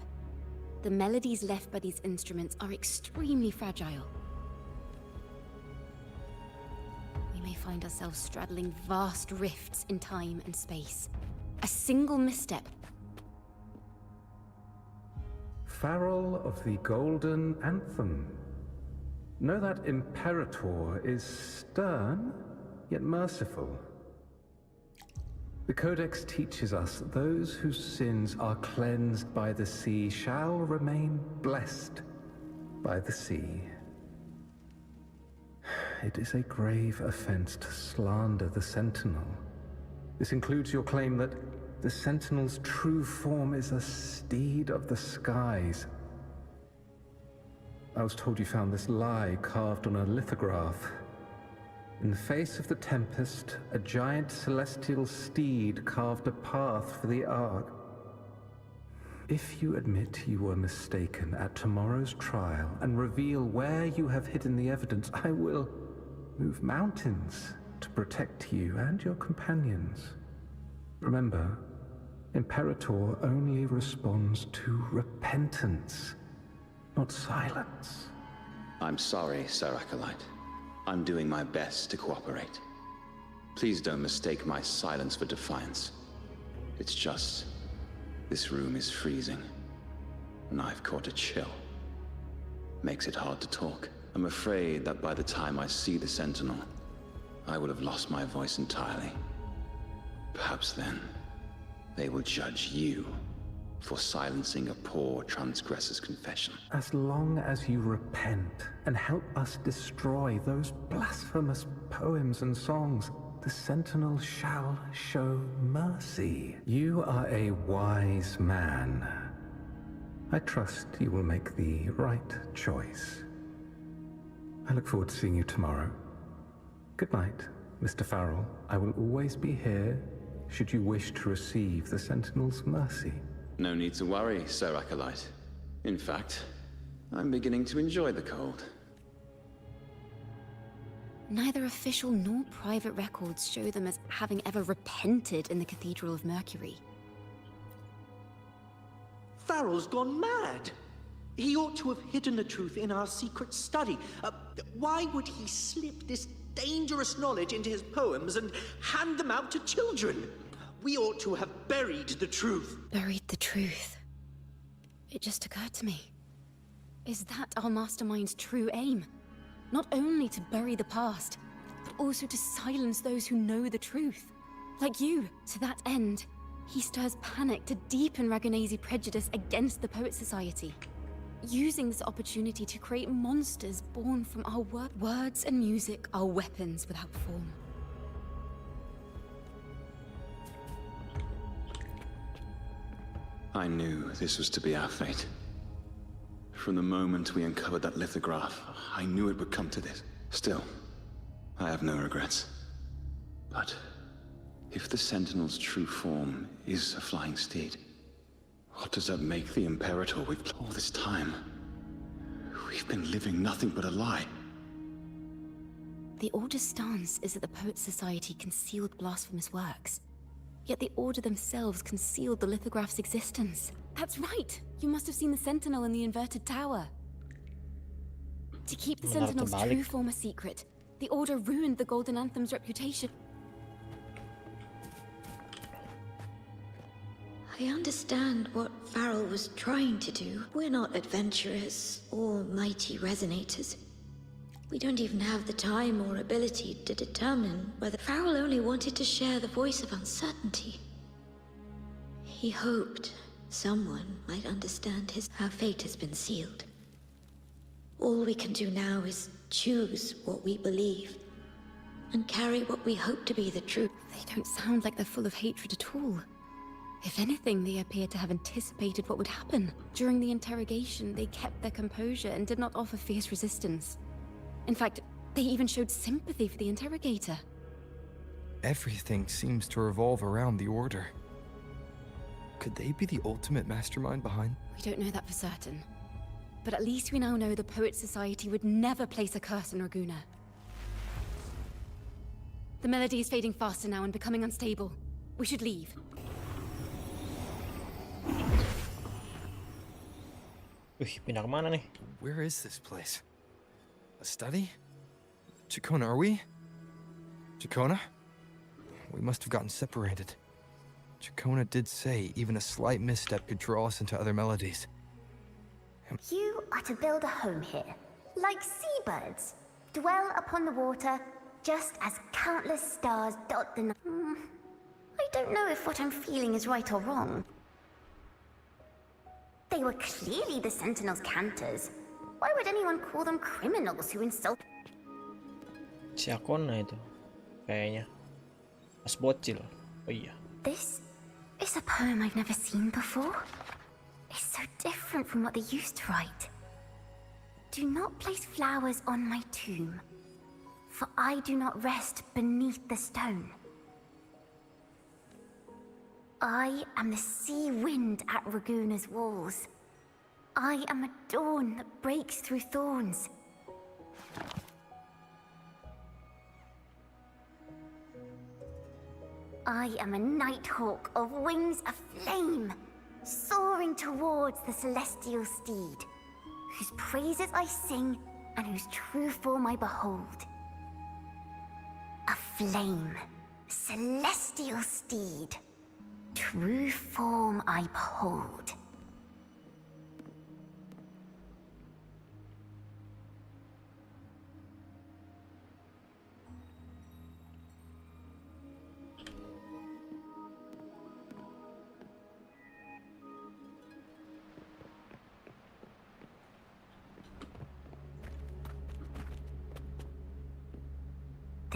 The melodies left by these instruments are extremely fragile. We may find ourselves straddling vast rifts in time and space. A single misstep. Farrell of the Golden Anthem. Know that Imperator is stern, yet merciful. The Codex teaches us that those whose sins are cleansed by the sea shall remain blessed by the sea. It is a grave offense to slander the Sentinel. This includes your claim that the Sentinel's true form is a steed of the skies. I was told you found this lie carved on a lithograph. In the face of the tempest, a giant celestial steed carved a path for the Ark. If you admit you were mistaken at tomorrow's trial and reveal where you have hidden the evidence, I will move mountains to protect you and your companions. Remember, Imperator only responds to repentance, not silence. I'm sorry, Sir Acolyte. I'm doing my best to cooperate. Please don't mistake my silence for defiance. It's just, this room is freezing, and I've caught a chill. Makes it hard to talk. I'm afraid that by the time I see the Sentinel, I will have lost my voice entirely. Perhaps then, they will judge you for silencing a poor transgressor's confession. As long as you repent and help us destroy those blasphemous poems and songs, the Sentinel shall show mercy. You are a wise man. I trust you will make the right choice. I look forward to seeing you tomorrow. Good night, Mr. Farrell. I will always be here should you wish to receive the Sentinel's mercy. No need to worry, Sir Acolyte. In fact, I'm beginning to enjoy the cold. Neither official nor private records show them as having ever repented in the Cathedral of Mercury. Farrell's gone mad. He ought to have hidden the truth in our secret study. Why would he slip this dangerous knowledge into his poems and hand them out to children? We ought to have buried the truth. Buried the truth? It just occurred to me. Is that our mastermind's true aim? Not only to bury the past, but also to silence those who know the truth. Like you. To that end, he stirs panic to deepen Ragonese prejudice against the Poet Society, using this opportunity to create monsters born from our words and music are weapons without form. I knew this was to be our fate. From the moment we uncovered that lithograph, I knew it would come to this. Still, I have no regrets. But if the Sentinel's true form is a flying steed, what does that make the Imperator with all this time? We've been living nothing but a lie. The Order's stance is that the Poet Society concealed blasphemous works. Yet the Order themselves concealed the lithograph's existence. That's right! You must have seen the Sentinel in the inverted tower. To keep the Sentinel's true form a secret, the Order ruined the Golden Anthem's reputation. I understand what Farrell was trying to do. We're not adventurers or mighty resonators. We don't even have the time or ability to determine whether Farrell only wanted to share the voice of uncertainty. He hoped someone might understand our fate has been sealed. All we can do now is choose what we believe and carry what we hope to be the truth. They don't sound like they're full of hatred at all. If anything, they appear to have anticipated what would happen. During the interrogation, they kept their composure and did not offer fierce resistance. In fact, they even showed sympathy for the interrogator. Everything seems to revolve around the Order. Could they be the ultimate mastermind behind? We don't know that for certain. But at least we now know the Poet Society would never place a curse on Raguna. The melody is fading faster now and becoming unstable. We should leave. Pindah kemana nih? Where is this place? A study? Chacona, are we? Chacona? We must have gotten separated. Chacona did say even a slight misstep could draw us into other melodies. You are to build a home here, like seabirds. Dwell upon the water, just as countless stars dot the night. I don't know if what I'm feeling is right or wrong. They were clearly the Sentinel's cantors. Why would anyone call them criminals who insult? Si Akona itu, kayaknya pas bocil. Oh iya. This is a poem I've never seen before. It's so different from what they used to write. Do not place flowers on my tomb, for I do not rest beneath the stone. I am the sea wind at Raguna's walls. I am a dawn that breaks through thorns. I am a nighthawk of wings aflame, soaring towards the celestial steed, whose praises I sing and whose true form I behold. A flame, celestial steed, true form I behold.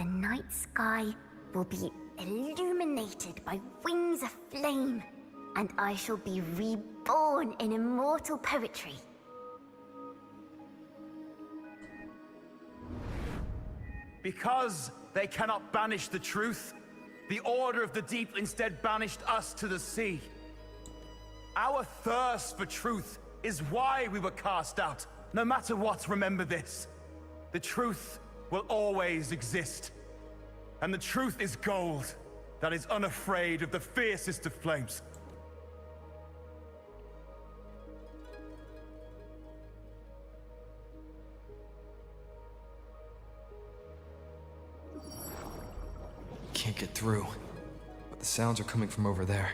the night sky will be illuminated by wings of flame, and I shall be reborn in immortal poetry. Because they cannot banish the truth, the Order of the Deep instead banished us to the sea. Our thirst for truth is why we were cast out. No matter what, remember this. The truth will always exist. And the truth is gold that is unafraid of the fiercest of flames. Can't get through, but the sounds are coming from over there.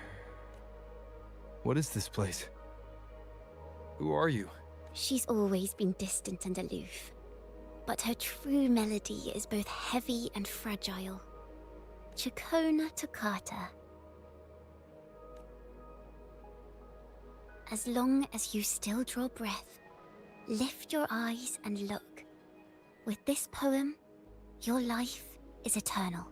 What is this place? Who are you? She's always been distant and aloof, but her true melody is both heavy and fragile. Chacona Toccata. As long as you still draw breath, lift your eyes and look. With this poem, your life is eternal.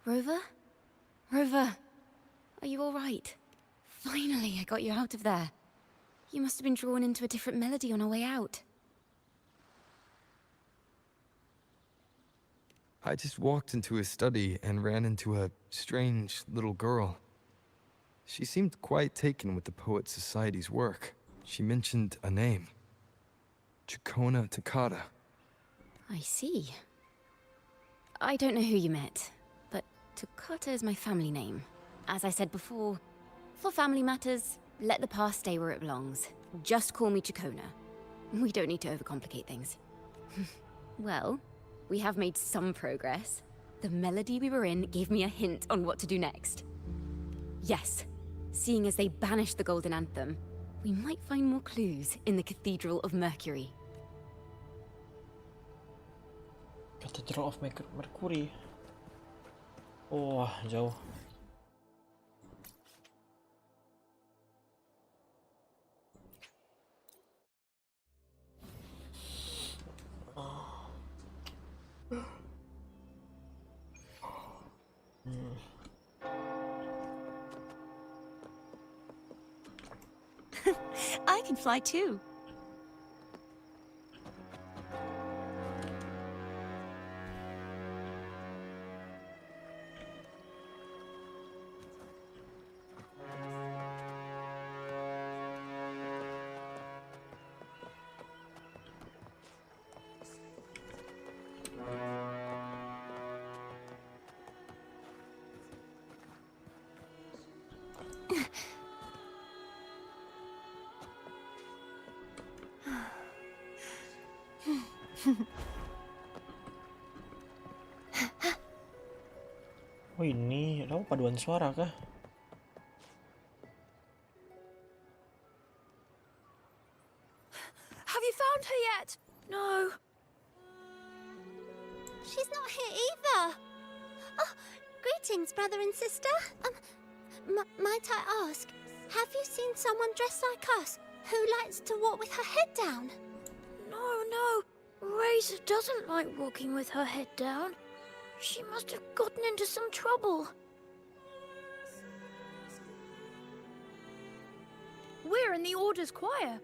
Rover? Rover, are you all right? Finally, I got you out of there. You must have been drawn into a different melody on our way out. I just walked into his study and ran into a strange little girl. She seemed quite taken with the Poet Society's work. She mentioned a name. Chacona Toccata. I see. I don't know who you met, but Toccata is my family name. As I said before, for family matters, let the past stay where it belongs. Just call me Chacona. We don't need to overcomplicate things. Well, we have made some progress. The melody we were in gave me a hint on what to do next. Yes, seeing as they banished the Golden Anthem, we might find more clues in the Cathedral of Mercury. Cathedral of Mercury. Oh, jauh. I can fly too. Oh ini, ada paduan suara kah? Have you found her yet? No. She's not here either. Oh, greetings, brother and sister. Might I ask, have you seen someone dressed like us who likes to walk with her head down? No. Razor doesn't like walking with her head down. She must have gotten into some trouble. We're in the Order's choir.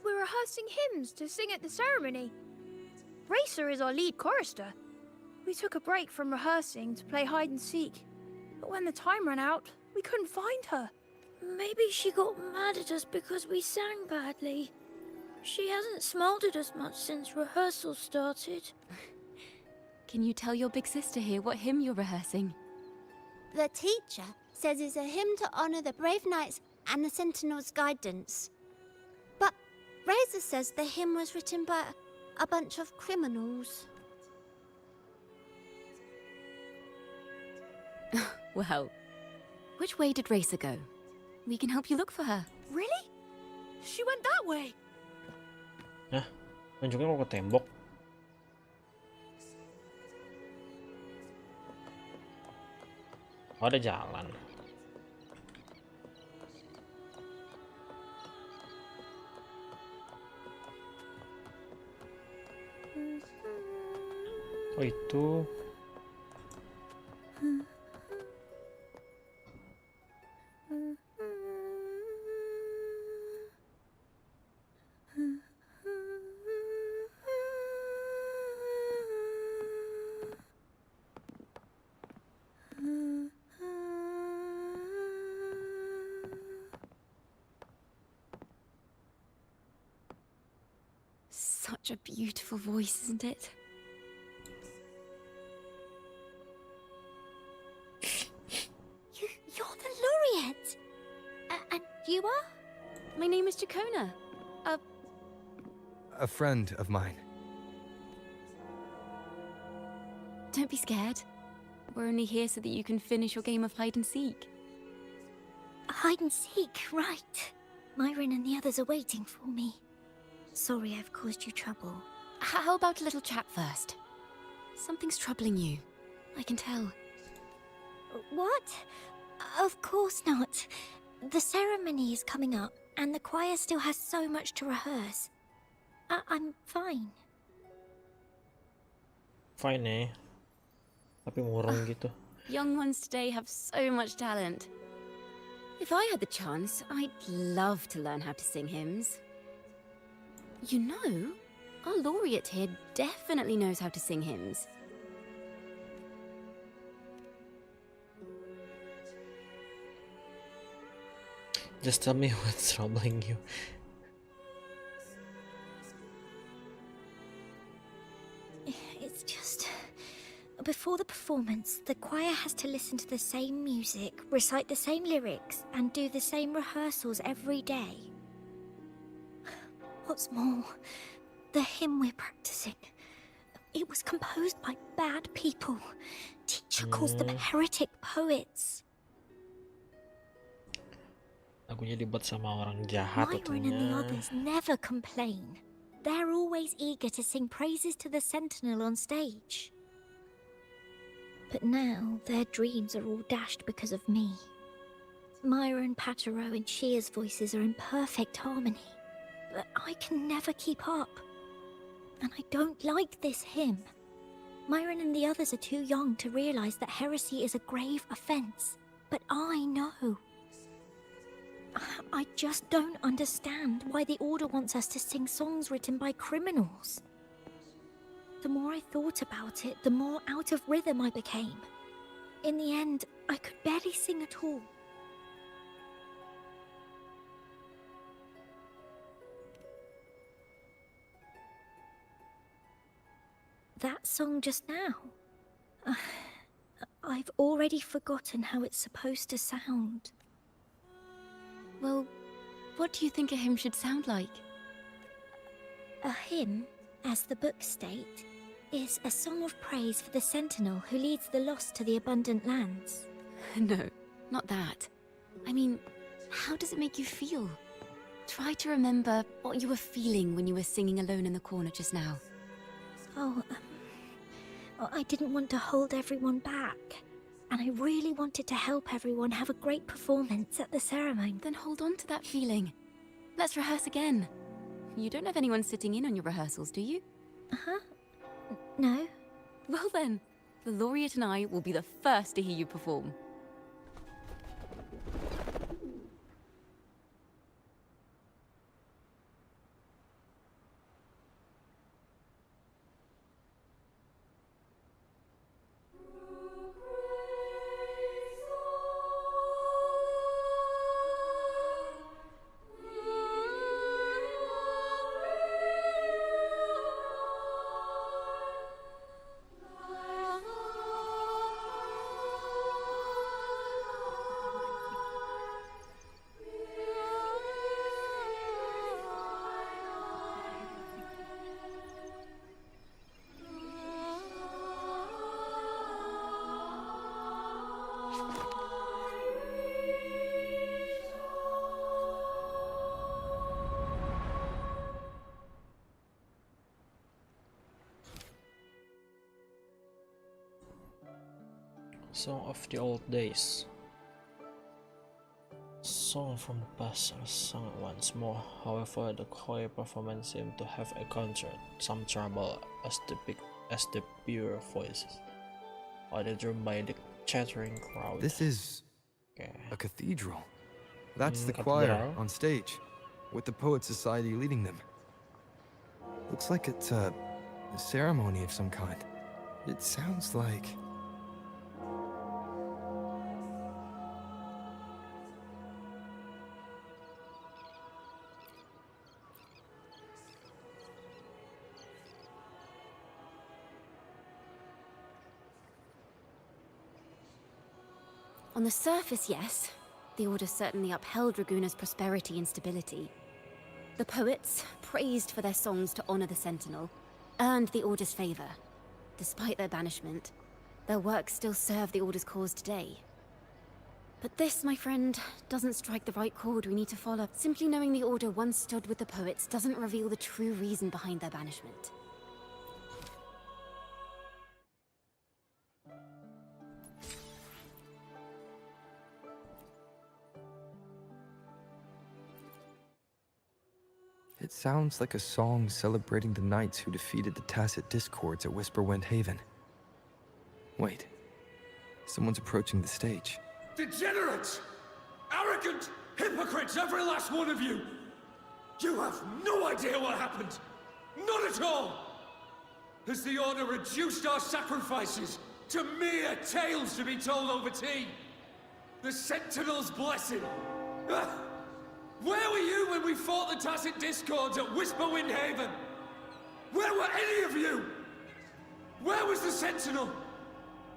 We're rehearsing hymns to sing at the ceremony. Racer is our lead chorister. We took a break from rehearsing to play hide and seek. But when the time ran out, we couldn't find her. Maybe she got mad at us because we sang badly. She hasn't smiled at us much since rehearsal started. Can you tell your big sister here what hymn you're rehearsing? The teacher says it's a hymn to honor the brave knights and the Sentinel's guidance. But Razor says the hymn was written by a bunch of criminals. Well, which way did Racer go? We can help you look for her. Really? She went that way. Hah? Nunjuknya kok ke tembok? Oh, ada jalan. Oh, itu. Such a beautiful voice, isn't it? You're the laureate! And you are? My name is Jacona. A friend of mine. Don't be scared. We're only here so that you can finish your game of hide and seek. Hide and seek, right. Myron and the others are waiting for me. Sorry I've caused you trouble. How about a little chat first? Something's troubling you. I can tell. What? Of course not. The ceremony is coming up, and the choir still has so much to rehearse. I'm fine. Fine eh. Tapi murung gitu. Young ones today have so much talent. If I had the chance, I'd love to learn how to sing hymns. You know, our laureate here definitely knows how to sing hymns. Just tell me what's troubling you. It's just... Before the performance, the choir has to listen to the same music, recite the same lyrics, and do the same rehearsals every day. What's more, the hymn we're practicing, it was composed by bad people. Teacher calls them heretic poets. Lagunya dibuat sama orang jahat Myron and the others never complain. They're always eager to sing praises to the Sentinel on stage. But now their dreams are all dashed because of me. Myron, Patero, and Shear's voices are in perfect harmony. But I can never keep up. And I don't like this hymn. Myron and the others are too young to realize that heresy is a grave offense. But I know. I just don't understand why the Order wants us to sing songs written by criminals. The more I thought about it, the more out of rhythm I became. In the end, I could barely sing at all. That song just now. I've already forgotten how it's supposed to sound. Well, what do you think a hymn should sound like? A hymn, as the books state, is a song of praise for the Sentinel who leads the lost to the abundant lands. No, not that. I mean, how does it make you feel? Try to remember what you were feeling when you were singing alone in the corner just now. Oh, I didn't want to hold everyone back. And I really wanted to help everyone have a great performance at the ceremony. Then hold on to that feeling. Let's rehearse again. You don't have anyone sitting in on your rehearsals, do you? Uh-huh. No. Well then, the laureate and I will be the first to hear you perform. Song of the old days. Song from the past are sung once more. However, the choir performance seemed to have encountered some trouble as the pure voices are determined by the chattering crowd. This is a cathedral. That's the cathedral. choir on stage, with the Poet Society leading them. Looks like it's a ceremony of some kind. It sounds like... On the surface, yes. The Order certainly upheld Raguna's prosperity and stability. The poets, praised for their songs to honor the Sentinel, earned the Order's favor. Despite their banishment, their works still serve the Order's cause today. But this, my friend, doesn't strike the right chord we need to follow. Simply knowing the Order once stood with the poets doesn't reveal the true reason behind their banishment. It sounds like a song celebrating the knights who defeated the Tacit Discords at Whisperwind Haven. Wait, someone's approaching the stage. Degenerates! Arrogant hypocrites, every last one of you! You have no idea what happened! Not at all! Has the Order reduced our sacrifices to mere tales to be told over tea? The Sentinel's blessing! Where were you when we fought the Tacit Discords at Whisperwind Haven? Where were any of you? Where was the Sentinel?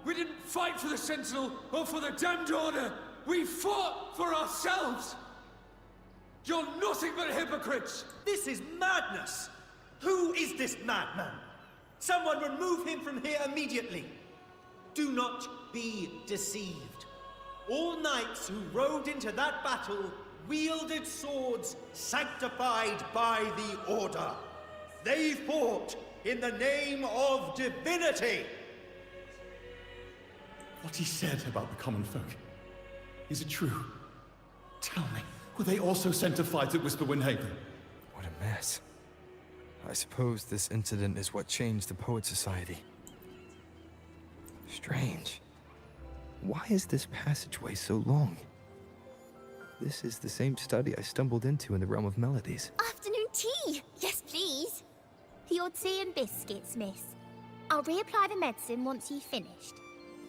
We didn't fight for the Sentinel or for the damned Order. We fought for ourselves. You're nothing but hypocrites. This is madness! Who is this madman? Someone remove him from here immediately. Do not be deceived. All knights who rode into that battle wielded swords sanctified by the Order. They fought in the name of divinity. What he said about the common folk, is it true? Tell me, were they also sent to fight at Whisperwind Haven? What a mess. I suppose this incident is what changed the Poet Society. Strange. Why is this passageway so long? This is the same study I stumbled into in the realm of melodies. Afternoon tea! Yes, please. Your tea and biscuits, miss. I'll reapply the medicine once you've finished.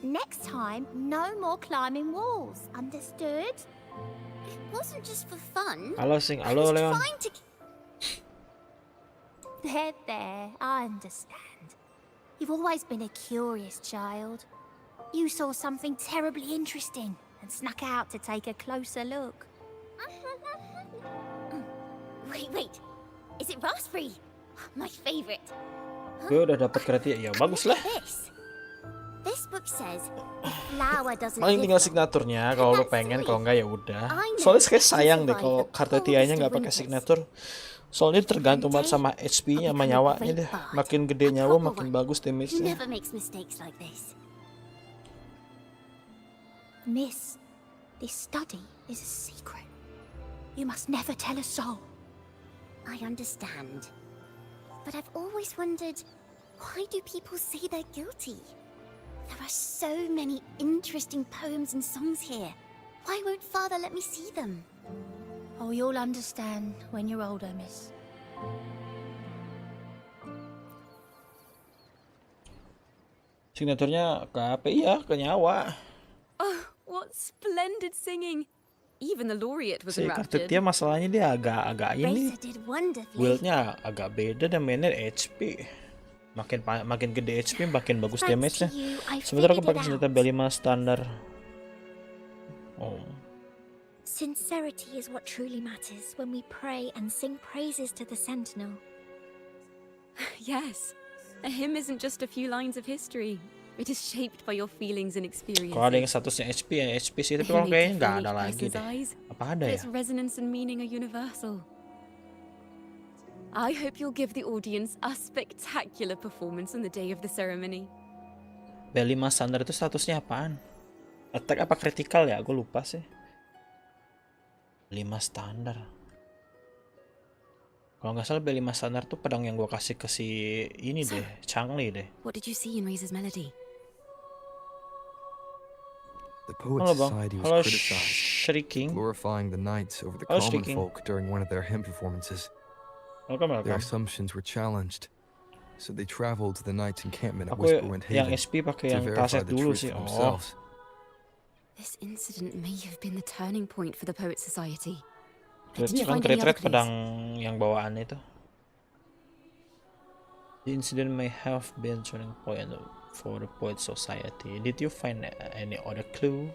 Next time, no more climbing walls. Understood? It wasn't just for fun. Halo, sing. Halo, Leon. There, I understand. You've always been a curious child. You saw something terribly interesting and snuck out to take a closer look. Wait. Is it raspberry? My favorite. Gue udah dapat kriteria, ya bagus lah. This book says if flower doesn't Paling tinggal signaturnya kalau lo pengen, kalau enggak ya udah. Soalnya kayak sayang deh kalau kartu tianya nggak pakai signatur. Soalnya tergantung banget sama HP-nya sama nyawanya deh. Makin gede nyawa makin bagus damage-nya. Miss, this study is a secret. You must never tell a soul. I understand. But I've always wondered, why do people say they're guilty? There are so many interesting poems and songs here. Why won't Father let me see them? Oh, you'll understand when you're older, miss. Signaturnya ke apa? Iya, ke nyawa. Oh, what splendid singing! Even the laureate was Si kartu enraptured. tia masalahnya dia agak ini. Build-nya agak beda dan mainnya HP. Makin gede HP makin bagus damage-nya. Sementara aku pakai senjata B5 standar. Oh. Sincerity is what truly matters when we pray and sing praises to the Sentinel. Yes, a hymn isn't just a few lines of history. It is shaped by your feelings and experiences. Kalau ada yang statusnya HP ya HP sih, tapi kalau kayaknya nggak ada lagi deh. Apa ada ya? Its resonance and meaning are universal. I hope you'll give the audience a spectacular performance on the day of the ceremony. B5 standar itu statusnya apaan? Attack apa critical ya? Gue lupa sih. 5 standar. Kalau nggak salah B5 standar tuh pedang yang gue kasih ke si ini deh, Changli deh. What did you see in Razor's melody? The Poet Halo bang, Society was halo criticized, Shrieking. glorifying the knights over the Halo common Shrieking. folk during one of their hymn performances. Welcome, Their welcome. assumptions were challenged, so they traveled to the knights' encampment at Aku Whisperwind yang Haven SP pakai to yang verify kaset the dulu truth sih. for Oh, themselves. This incident may have been the turning point for the Poet Society. berarti you kan find any other kredit clues? pedang yang bawaan itu. The incident may have been turning point for the Poet Society. Did you find any other clue?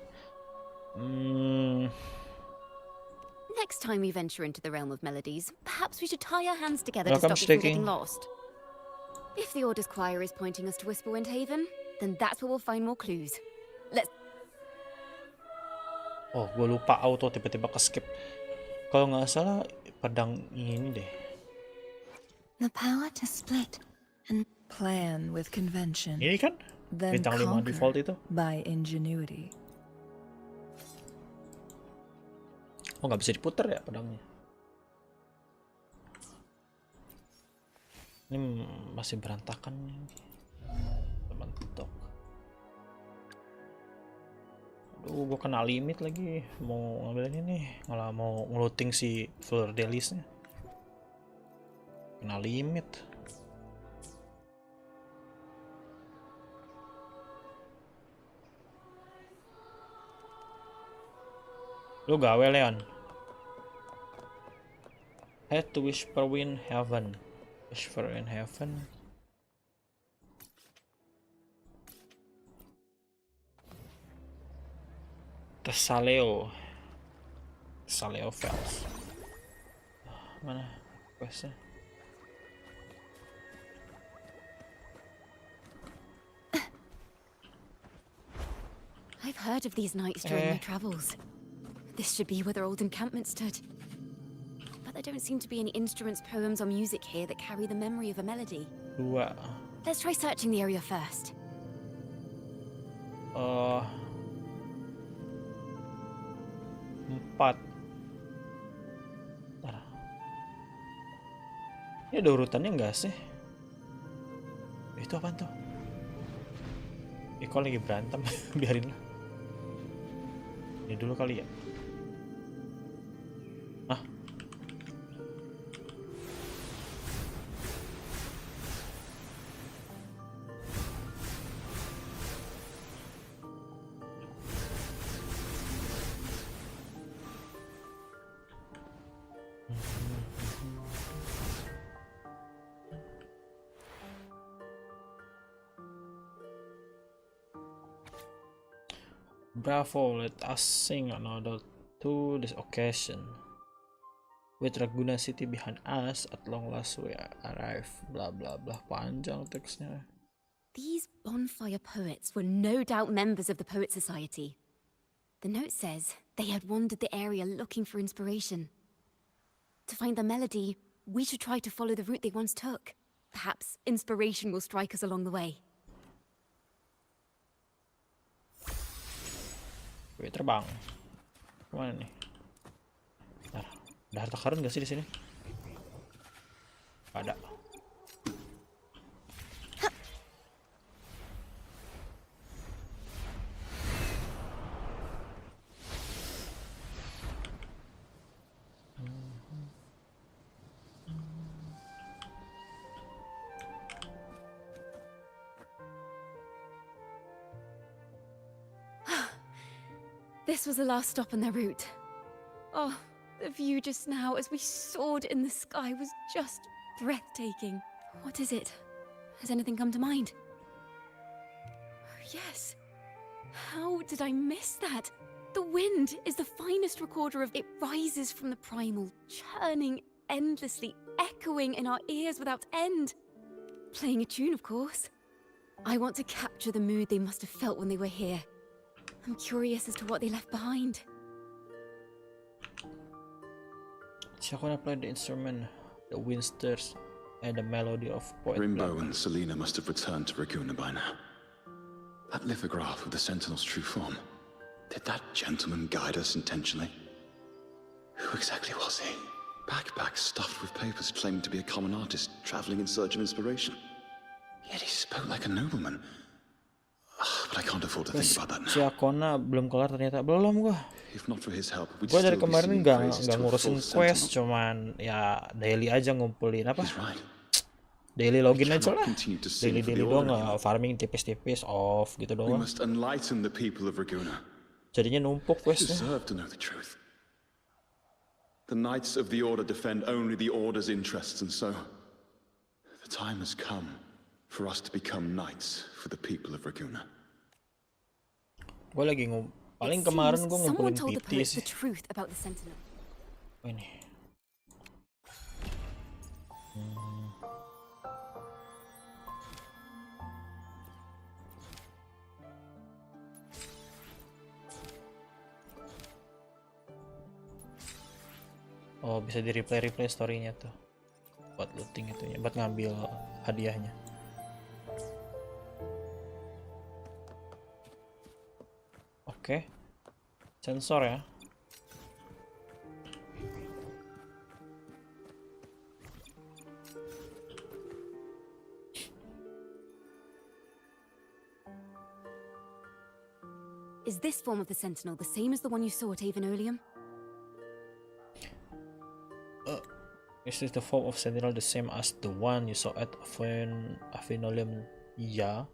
Next time we venture into the realm of melodies, perhaps we should tie our hands together Welcome, to stop you from Sticking. getting lost. If the Order's choir is pointing us to Whisperwind Haven, then that's where we'll find more clues. Let's... Oh, gue lupa auto tiba-tiba ke skip. Kalau nggak salah pedang ini deh. The power to split and plan with convention. Ini kan? Then Bintang 5 default conquer itu. by ingenuity. Oh, nggak bisa diputer ya pedangnya. Ini masih berantakan nih. Terbentuk. Aduh, gue kena limit lagi. Mau ngambil ini nih. Malah mau ngeloading si Fleur de Lis-nya. Kena limit. Lu gawe Leon. Head to Whisperwind Haven. Whisperwind Haven. Tesaleo. Tesaleo Fells. Mana questnya? I've heard of these nights during my travels. This should be where their old encampment stood. But there don't seem to be any instruments, poems, or music here that carry the memory of a melody. Dua. Let's try searching the area first. Empat. Bentar. Ini ada urutannya enggak sih? Itu apaan tuh? Iko lagi berantem. Biarin lah. Ini dulu kali ya. Ah. Bravo, let us sing another to this occasion. With Ragunan City behind us, at long last we arrive. Blah blah blah. Panjang teksnya. These bonfire poets were no doubt members of the Poet Society. The note says they had wandered the area looking for inspiration. To find the melody, we should try to follow the route they once took. Perhaps inspiration will strike us along the way. Wih, terbang. Kemana nih? Nah, ada harta karun gak sih di sini? Ada. This was the last stop on their route. Oh, the view just now as we soared in the sky was just breathtaking. What is it? Has anything come to mind? Oh, yes. How did I miss that? The wind is the finest recorder of it. Rises from the primal, churning endlessly, echoing in our ears without end. Playing a tune, of course. I want to capture the mood they must have felt when they were here. I'm curious as to what they left behind. Siapa played the instrument, the wind stirs, and the melody of poet. Rimbo and Selena must have returned to Raguna by now. That lithograph of the Sentinel's true form. Did that gentleman guide us intentionally? Who exactly was he? Backpack stuffed with papers claiming to be a common artist traveling in search of inspiration. Yet he spoke like a nobleman. But I can't afford to think about that now. Si Akona belum kelar ternyata. Belum gua. If not for his help, we'd Gua dari still be kemarin singing praises nggak to a ngurusin false quest, sentinel. cuman ya daily aja ngumpulin apa? He's right. Daily login aja cannot lah. continue to sing for Daily the doang order. farming tipis-tipis off gitu We doang. must enlighten the people of Raguna. Jadinya numpuk They questnya. deserve to know the truth. The Knights of the Order defend only the Order's interests, and so the time has come for us to become knights for the people of Raguna. Gue lagi paling It kemarin seems gue someone ngumpulin told the PT poets sih. the truth about the Sentinel. Oh, ini. Oh, bisa di replay story-nya tuh. Buat looting itunya, buat ngambil hadiahnya. Oke. Sensor ya. Is this form of the Sentinel the same as the one you saw at Avenolium? Is this the form of Sentinel the same as the one you saw at Avenolium? Yeah.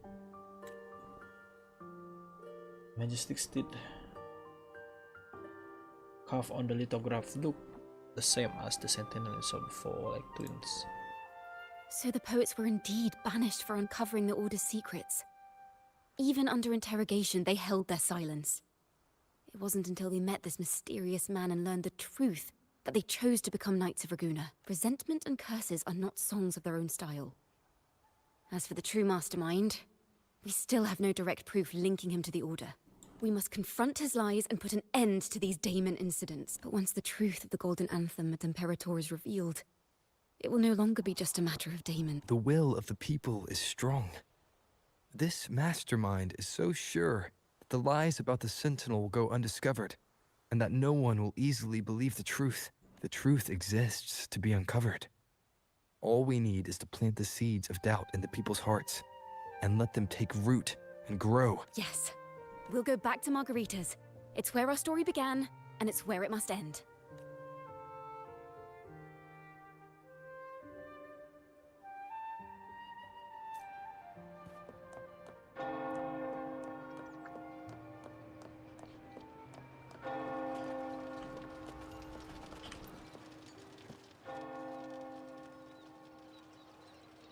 Majestic steed carved on the lithograph look the same as the Sentinel you saw before, like twins. So the poets were indeed banished for uncovering the Order's secrets. Even under interrogation, they held their silence. It wasn't until they met this mysterious man and learned the truth that they chose to become Knights of Raguna. Resentment and curses are not songs of their own style. As for the true mastermind, we still have no direct proof linking him to the Order. We must confront his lies and put an end to these Daemon incidents. But once the truth of the Golden Anthem at Imperator is revealed, it will no longer be just a matter of Daemon. The will of the people is strong. This mastermind is so sure that the lies about the Sentinel will go undiscovered, and that no one will easily believe the truth. The truth exists to be uncovered. All we need is to plant the seeds of doubt in the people's hearts, and let them take root and grow. Yes, we'll go back to Margarita's. It's where our story began, and it's where it must end.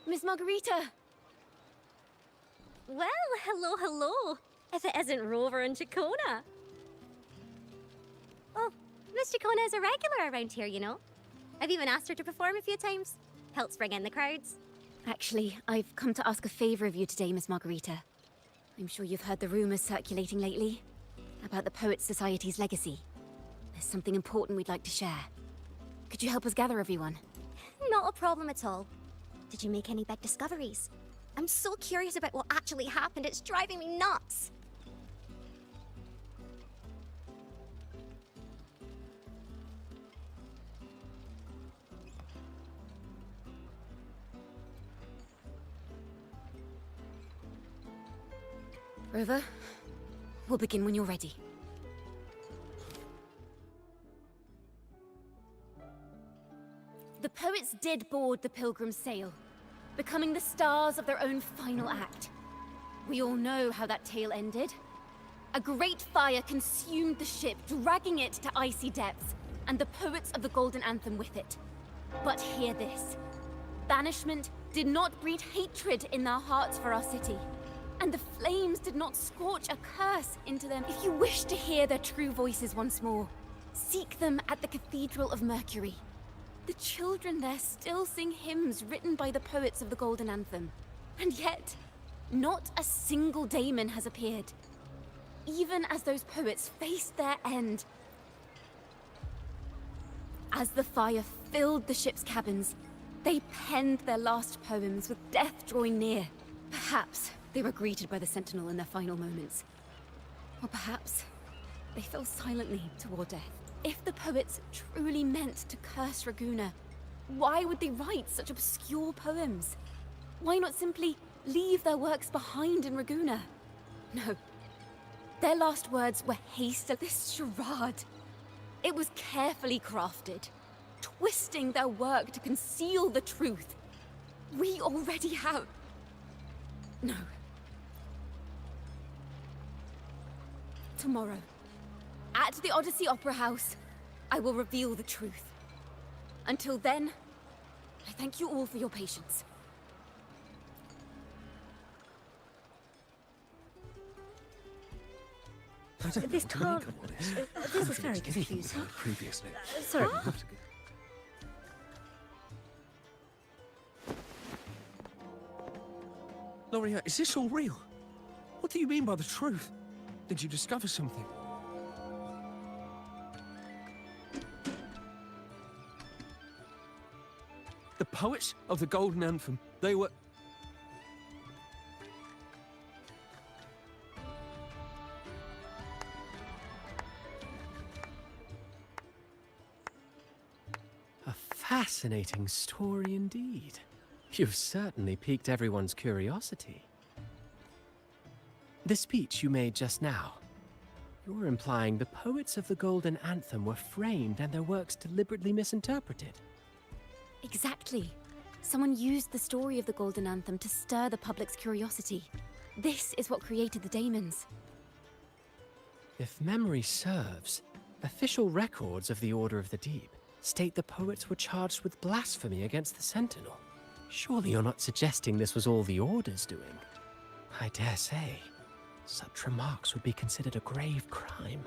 Miss Margarita! Well, hello. If it isn't Rover and Chacona. Oh, Miss Chacona is a regular around here, you know. I've even asked her to perform a few times. Helps bring in the crowds. Actually, I've come to ask a favor of you today, Miss Margarita. I'm sure you've heard the rumors circulating lately about the Poets Society's legacy. There's something important we'd like to share. Could you help us gather everyone? Not a problem at all. Did you make any big discoveries? I'm so curious about what actually happened, it's driving me nuts. Rover, we'll begin when you're ready. The poets did board the Pilgrim's sail, becoming the stars of their own final act. We all know how that tale ended. A great fire consumed the ship, dragging it to icy depths, and the poets of the Golden Anthem with it. But hear this. Banishment did not breed hatred in their hearts for our city, and the flames did not scorch a curse into them. If you wish to hear their true voices once more, seek them at the Cathedral of Mercury. The children there still sing hymns written by the poets of the Golden Anthem. And yet, not a single daemon has appeared. Even as those poets faced their end. As the fire filled the ship's cabins, they penned their last poems with death drawing near. Perhaps they were greeted by the Sentinel in their final moments. Or perhaps They fell silently toward death. If the poets truly meant to curse Raguna, why would they write such obscure poems? Why not simply leave their works behind in Raguna? No. Their last words were hasty. This charade. It was carefully crafted, twisting their work to conceal the truth. We already have... No. Tomorrow, at the Odyssey Opera House, I will reveal the truth. Until then, I thank you all for your patience. This can't... This is very confusing. Previously. Sorry. Loria, is this all real? What do you mean by the truth? Did you discover something? The poets of the Golden Anthem, they were... A fascinating story indeed. You've certainly piqued everyone's curiosity. The speech you made just now, you're implying the poets of the Golden Anthem were framed and their works deliberately misinterpreted. Exactly. Someone used the story of the Golden Anthem to stir the public's curiosity. This is what created the daemons. If memory serves, official records of the Order of the Deep state the poets were charged with blasphemy against the Sentinel. Surely you're not suggesting this was all the Order's doing? I dare say, such remarks would be considered a grave crime.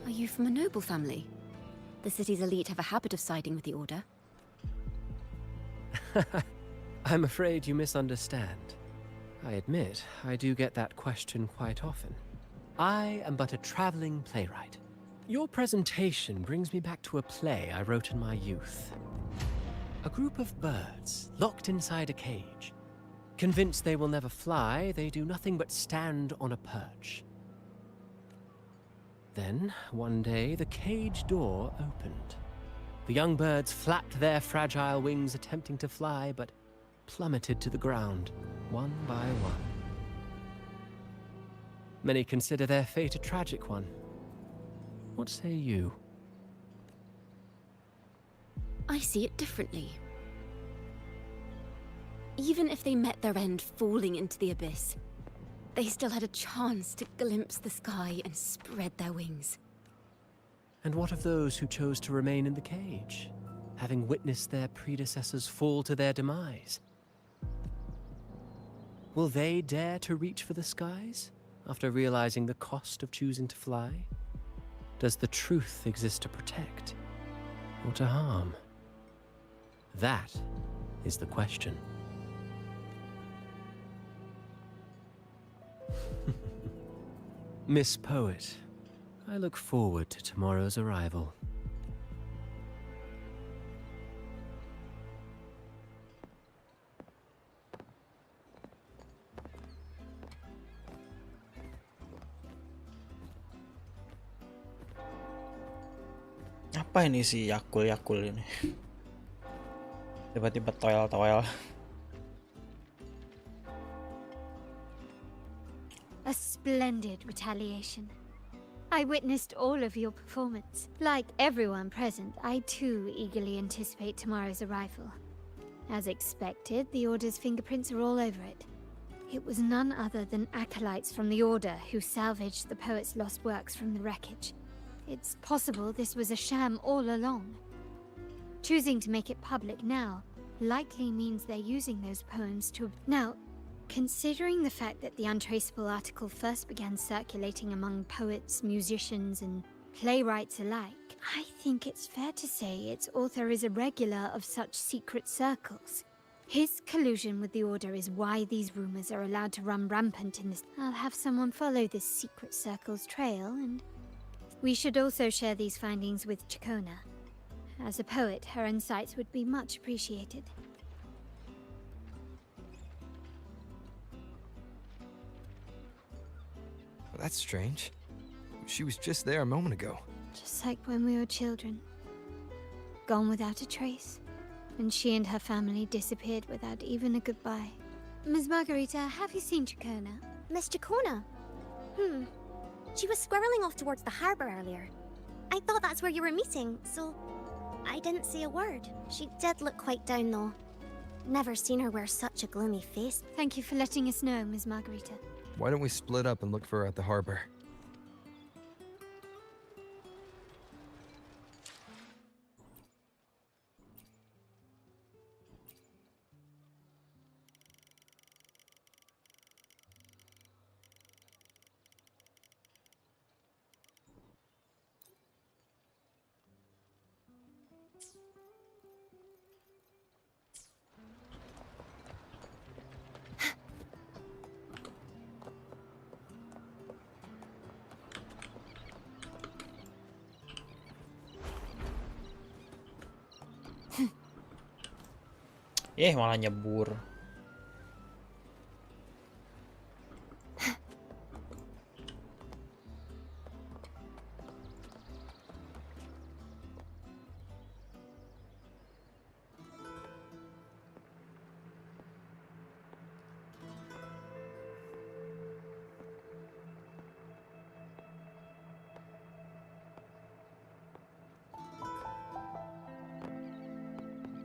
Are you from a noble family? The city's elite have a habit of siding with the Order. I'm afraid you misunderstand. I admit, I do get that question quite often. I am but a traveling playwright. Your presentation brings me back to a play I wrote in my youth. A group of birds, locked inside a cage. Convinced they will never fly, they do nothing but stand on a perch. Then, one day, the cage door opened. The young birds flapped their fragile wings attempting to fly, but plummeted to the ground, one by one. Many consider their fate a tragic one. What say you? I see it differently. Even if they met their end falling into the abyss, they still had a chance to glimpse the sky and spread their wings. And what of those who chose to remain in the cage, having witnessed their predecessors fall to their demise? Will they dare to reach for the skies, after realizing the cost of choosing to fly? Does the truth exist to protect, or to harm? That is the question. Miss Poet, I look forward to tomorrow's arrival. Apa ini si Yakul ini? Tiba-tiba toel. A splendid retaliation. I witnessed all of your performance. Like everyone present, I too eagerly anticipate tomorrow's arrival. As expected, the Order's fingerprints are all over it. It was none other than acolytes from the Order who salvaged the poet's lost works from the wreckage. It's possible this was a sham all along. Choosing to make it public now likely means they're using those poems to... Now, considering the fact that the untraceable article first began circulating among poets, musicians, and playwrights alike, I think it's fair to say its author is a regular of such secret circles. His collusion with the Order is why these rumors are allowed to run rampant in this... I'll have someone follow this secret circle's trail, and... We should also share these findings with Chikona. As a poet, her insights would be much appreciated. That's strange. She was just there a moment ago. Just like when we were children. Gone without a trace. And she and her family disappeared without even a goodbye. Ms. Margarita, have you seen Chacona? Miss Chacona? She was squirreling off towards the harbor earlier. I thought that's where you were meeting, so I didn't say a word. She did look quite down, though. Never seen her wear such a gloomy face. Thank you for letting us know, Ms. Margarita. Why don't we split up and look for her at the harbor? Malah nyebur.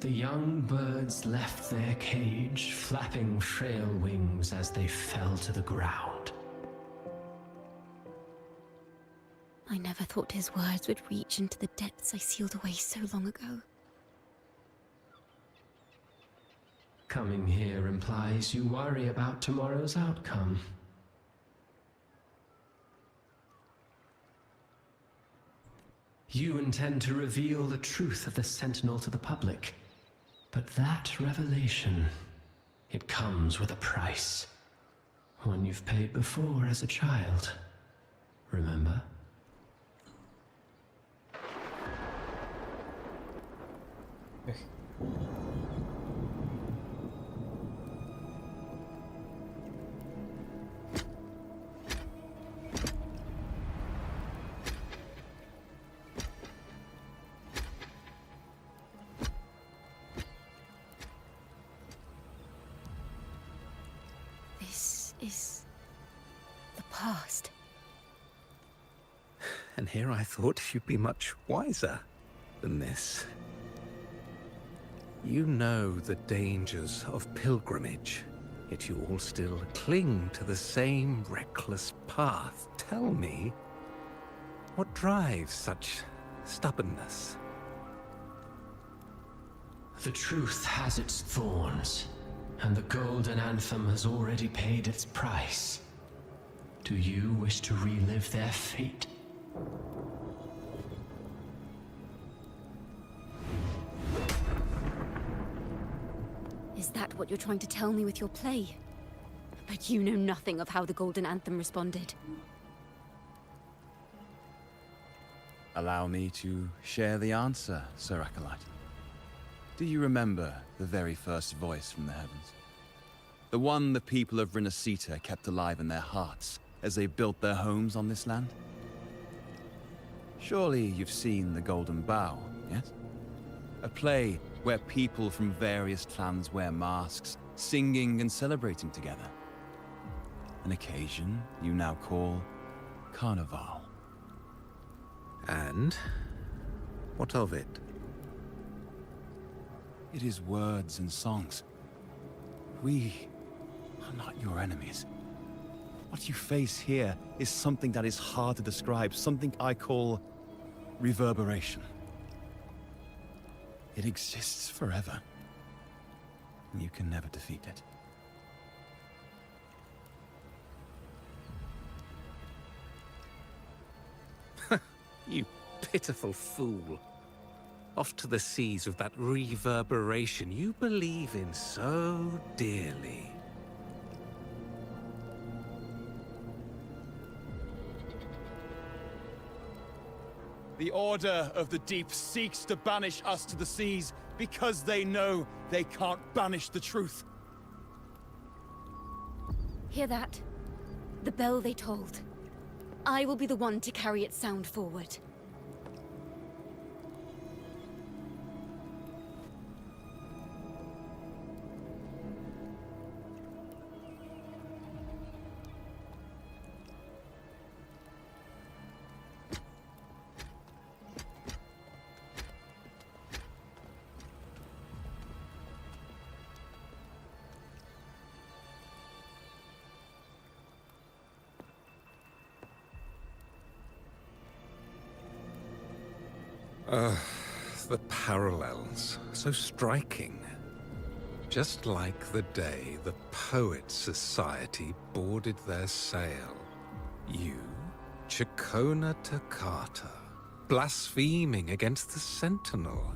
The young birds left their cage, flapping frail wings as they fell to the ground. I never thought his words would reach into the depths I sealed away so long ago. Coming here implies you worry about tomorrow's outcome. You intend to reveal the truth of the Sentinel to the public. But that revelation, it comes with a price. One you've paid before as a child. Remember? Is the past. And here I thought you'd be much wiser than this. You know the dangers of pilgrimage, yet you all still cling to the same reckless path. Tell me, what drives such stubbornness? The truth has its thorns. And the golden anthem has already paid its price. Do you wish to relive their fate? Is that what you're trying to tell me with your play? But you know nothing of how the golden anthem responded. Allow me to share the answer, Sir Acolyte. Do you remember the very first voice from the heavens? The one the people of Renacita kept alive in their hearts as they built their homes on this land? Surely you've seen The Golden Bough, yes? A play where people from various clans wear masks, singing and celebrating together. An occasion you now call Carnival. And what of it? It is words and songs. We are not your enemies. What you face here is something that is hard to describe, something I call reverberation. It exists forever, and you can never defeat it. You pitiful fool. Off to the seas with that reverberation you believe in so dearly. The Order of the Deep seeks to banish us to the seas because they know they can't banish the truth. Hear that? The bell they tolled. I will be the one to carry its sound forward. The parallels, so striking. Just like the day the Poets Society boarded their sail. You, Chacona Takata, blaspheming against the Sentinel.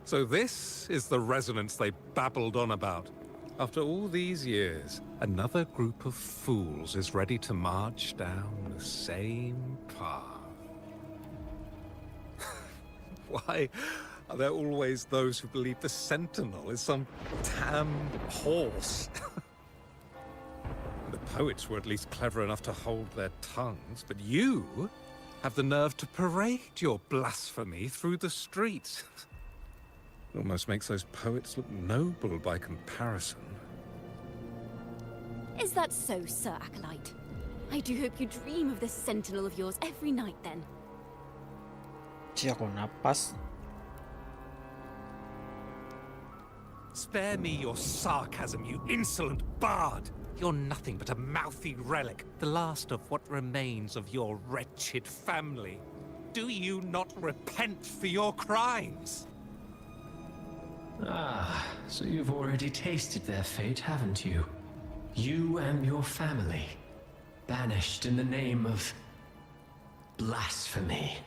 So this is the resonance they babbled on about. After all these years, another group of fools is ready to march down the same path. Why are there always those who believe the Sentinel is some damn horse? The poets were at least clever enough to hold their tongues, but you have the nerve to parade your blasphemy through the streets. It almost makes those poets look noble by comparison. Is that so, Sir Acolyte? I do hope you dream of this sentinel of yours every night, then. Aku napas. Spare me your sarcasm, you insolent bard! You're nothing but a mouthy relic, the last of what remains of your wretched family. Do you not repent for your crimes? Ah, so you've already tasted their fate, haven't you? You and your family, banished in the name of blasphemy.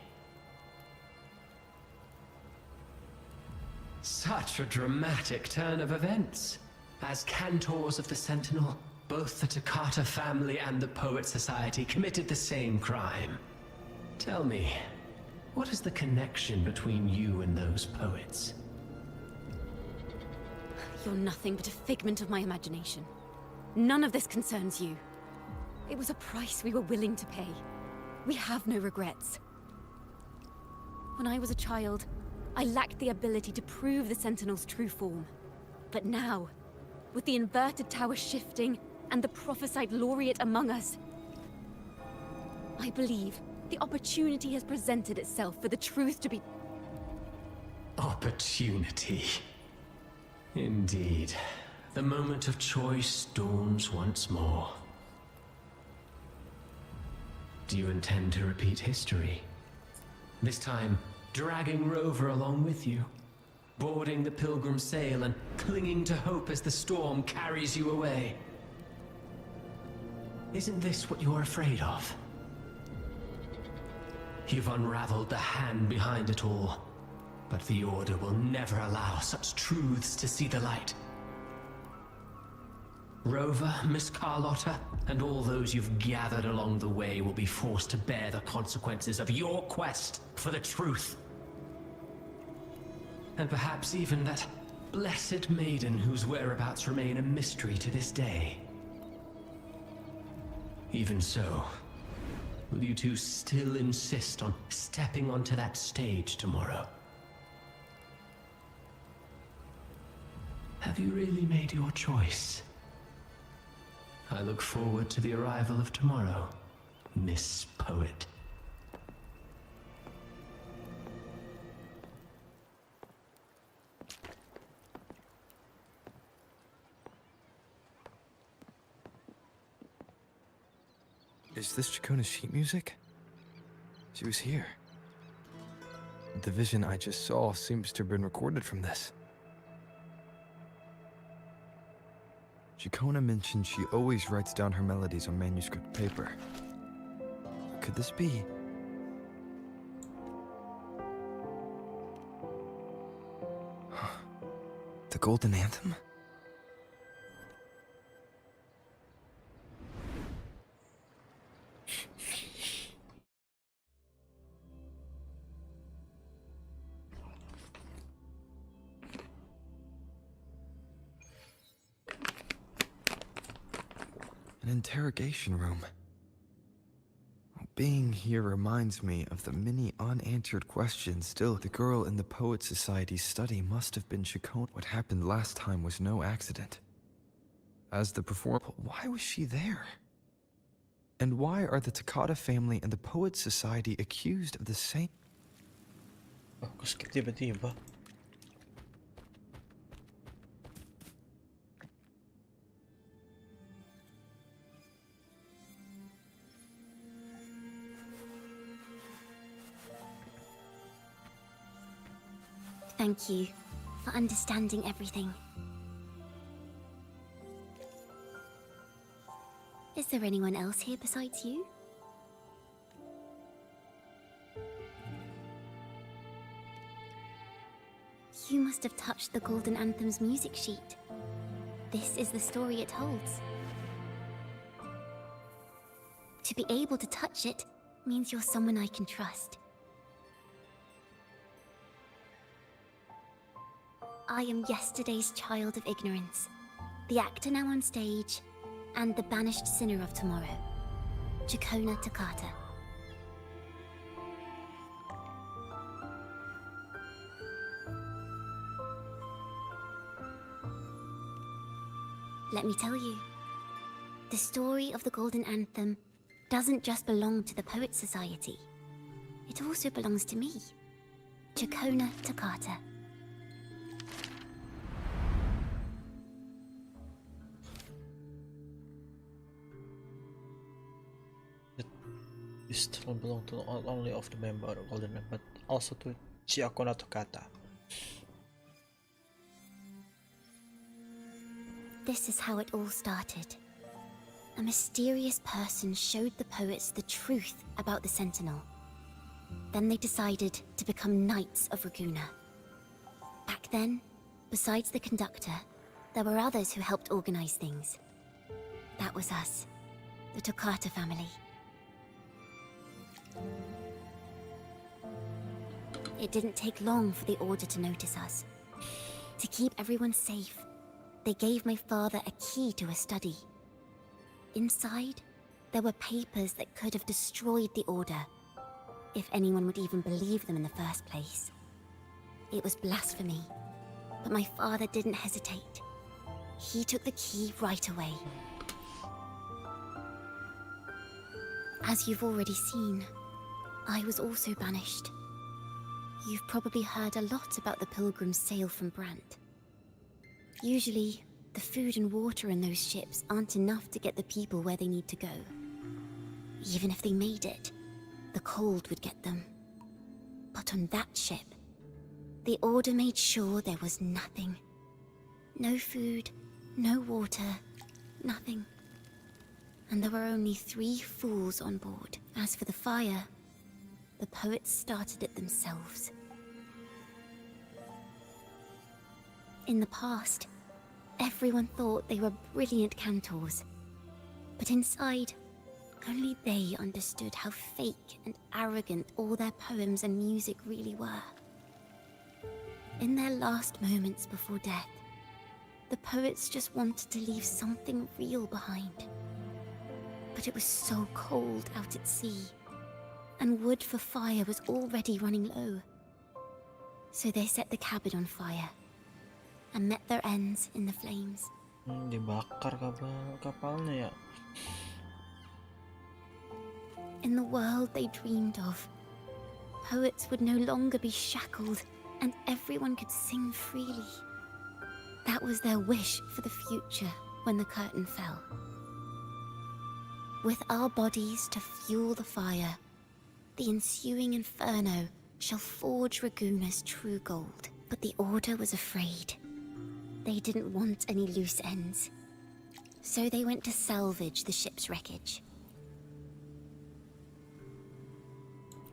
Such a dramatic turn of events. As cantors of the Sentinel, both the Takata family and the Poet Society committed the same crime. Tell me, what is the connection between you and those poets? You're nothing but a figment of my imagination. None of this concerns you. It was a price we were willing to pay. We have no regrets. When I was a child, I lacked the ability to prove the Sentinel's true form. But now, with the inverted tower shifting and the prophesied laureate among us, I believe the opportunity has presented itself for the truth to be... Opportunity. Indeed. The moment of choice dawns once more. Do you intend to repeat history? This time, dragging Rover along with you, boarding the pilgrim sail and clinging to hope as the storm carries you away. Isn't this what you're afraid of? You've unraveled the hand behind it all, but the Order will never allow such truths to see the light. Rover, Miss Carlotta, and all those you've gathered along the way will be forced to bear the consequences of your quest for the truth. And perhaps even that blessed maiden whose whereabouts remain a mystery to this day. Even so, will you two still insist on stepping onto that stage tomorrow? Have you really made your choice? I look forward to the arrival of tomorrow, Miss Poet. Is this Chacona's sheet music? She was here. The vision I just saw seems to have been recorded from this. Chacona mentioned she always writes down her melodies on manuscript paper. Could this be? The Golden Anthem? An interrogation room. Being here reminds me of the many unanswered questions. Still, the girl in the Poet Society's study must have been Chacon. What happened last time was no accident. As the performer, why was she there? And why are the Takata family and the Poet Society accused of the same? Oh, skip tiba-tiba. Thank you for understanding everything. Is there anyone else here besides you? You must have touched the Golden Anthem's music sheet. This is the story it holds. To be able to touch it means you're someone I can trust. I am yesterday's child of ignorance, the actor now on stage, and the banished sinner of tomorrow, Chacona Takata. Let me tell you, the story of the Golden Anthem doesn't just belong to the Poet Society. It also belongs to me, Chacona Takata. This throne belongs to not only of the member of Golden Anthem, but also to Chacona Takata. This is how it all started. A mysterious person showed the poets the truth about the Sentinel. Then they decided to become Knights of Raguna. Back then, besides the conductor, there were others who helped organize things. That was us, the Takata family. It didn't take long for the Order to notice us. To keep everyone safe, they gave my father a key to a study. Inside, there were papers that could have destroyed the Order, if anyone would even believe them in the first place. It was blasphemy, but my father didn't hesitate. He took the key right away. As you've already seen, I was also banished. You've probably heard a lot about the pilgrims' sail from Brant. Usually, the food and water in those ships aren't enough to get the people where they need to go. Even if they made it, the cold would get them. But on that ship, the Order made sure there was nothing. No food, no water, nothing. And there were only 3 fools on board. As for the fire, the poets started it themselves. In the past, everyone thought they were brilliant cantors. But inside, only they understood how fake and arrogant all their poems and music really were. In their last moments before death, the poets just wanted to leave something real behind. But it was so cold out at sea, and wood for fire was already running low. So they set the cabin on fire, and met their ends in the flames. Dibakar kapalnya ya. In the world they dreamed of, poets would no longer be shackled, and everyone could sing freely. That was their wish for the future when the curtain fell. With our bodies to fuel the fire, the ensuing inferno shall forge Raguna's true gold. But the Order was afraid. They didn't want any loose ends. So they went to salvage the ship's wreckage.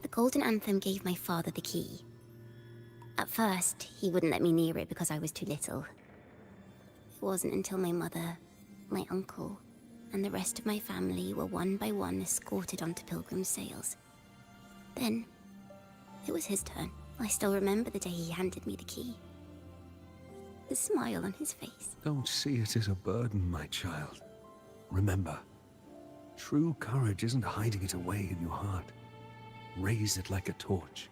The Golden Anthem gave my father the key. At first, he wouldn't let me near it because I was too little. It wasn't until my mother, my uncle, and the rest of my family were one by one escorted onto pilgrim sails. Then, it was his turn. I still remember the day he handed me the key. The smile on his face. Don't see it as a burden, my child. Remember, True courage isn't hiding it away in your heart. Raise it like a torch,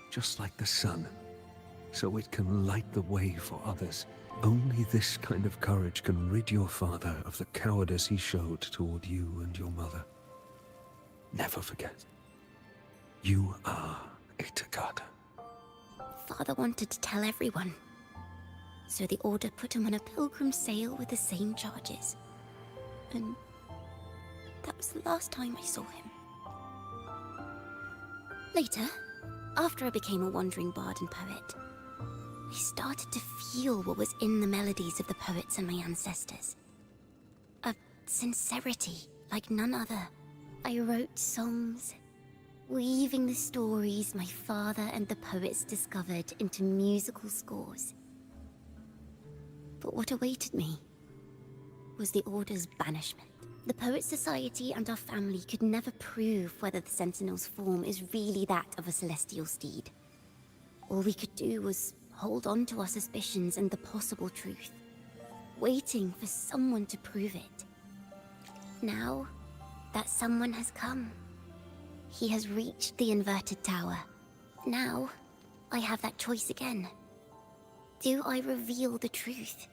just like the sun, so it can light the way for others. Only this kind of courage can rid your father of the cowardice he showed toward you and your mother. Never forget, you are a Takata. Father wanted to tell everyone. So the Order put him on a pilgrim sail with the same charges. And that was the last time I saw him. Later, after I became a wandering bard and poet, I started to feel what was in the melodies of the poets and my ancestors. A sincerity like none other. I wrote songs, weaving the stories my father and the poets discovered into musical scores. But what awaited me was the Order's banishment. The Poet Society and our family could never prove whether the Sentinel's form is really that of a celestial steed. All we could do was hold on to our suspicions and the possible truth, waiting for someone to prove it. Now, that someone has come. He has reached the inverted tower. Now, I have that choice again. Do I reveal the truth?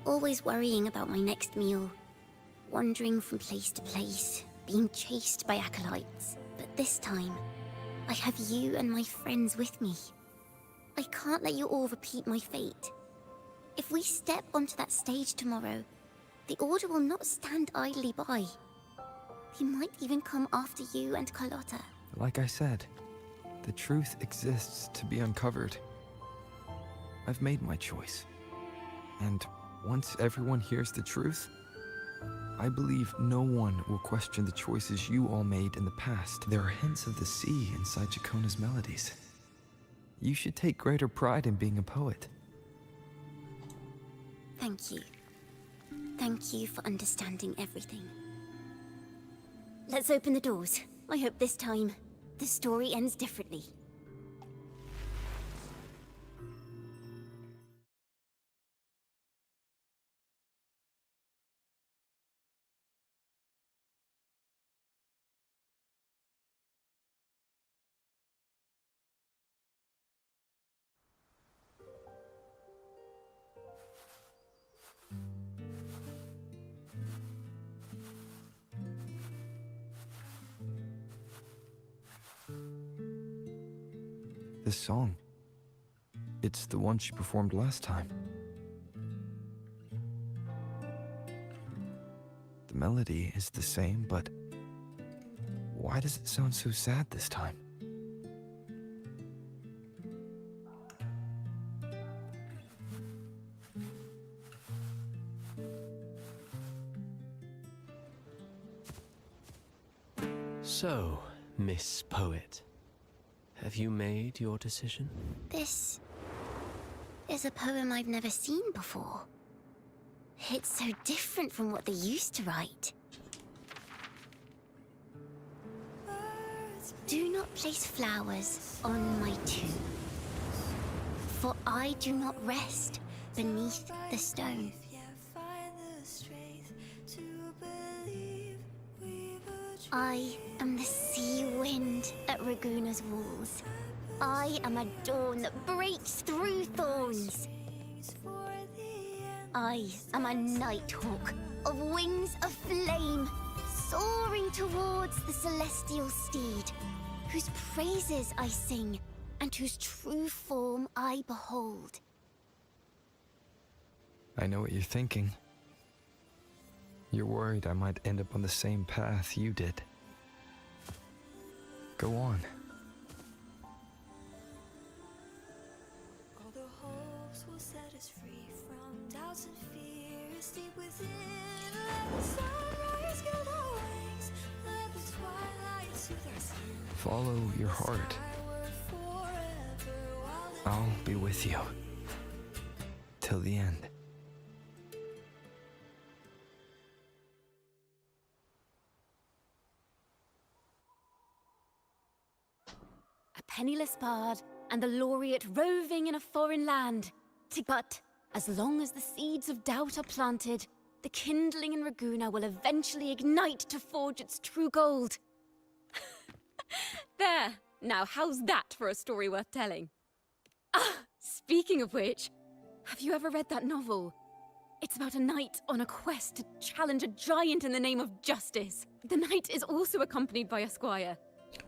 Always worrying about my next meal, wandering from place to place, being chased by acolytes. But this time, I have you and my friends with me. I can't let you all repeat my fate. If we step onto that stage tomorrow, the Order will not stand idly by. They might even come after you and Carlotta. Like I said, the truth exists to be uncovered. I've made my choice. And once everyone hears the truth, I believe no one will question the choices you all made in the past. There are hints of the sea inside Jacona's melodies. You should take greater pride in being a poet. Thank you. Thank you for understanding everything. Let's open the doors. I hope this time, the story ends differently. This song, it's the one she performed last time. The melody is the same, but why does it sound so sad this time? So, Miss Poet, have you made your decision? This is a poem I've never seen before. It's so different from what they used to write. Do not place flowers on my tomb, for I do not rest beneath the stone. I am the sea wind at Raguna's walls. I am a dawn that breaks through thorns. I am a nighthawk of wings of flame, soaring towards the celestial steed, whose praises I sing and whose true form I behold. I know what you're thinking. You're worried I might end up on the same path you did. Go on. All the hopes will set us free from doubts and fears deep within. Let the sunrise get our wings. Let the twilight soothe our skin. Follow your heart. I'll be with you. Till the end. Penniless bard and the laureate roving in a foreign land. But as long as the seeds of doubt are planted, the kindling in Raguna will eventually ignite to forge its true gold. There! Now, how's that for a story worth telling? Ah, speaking of which, have you ever read that novel? It's about a knight on a quest to challenge a giant in the name of justice. The knight is also accompanied by a squire.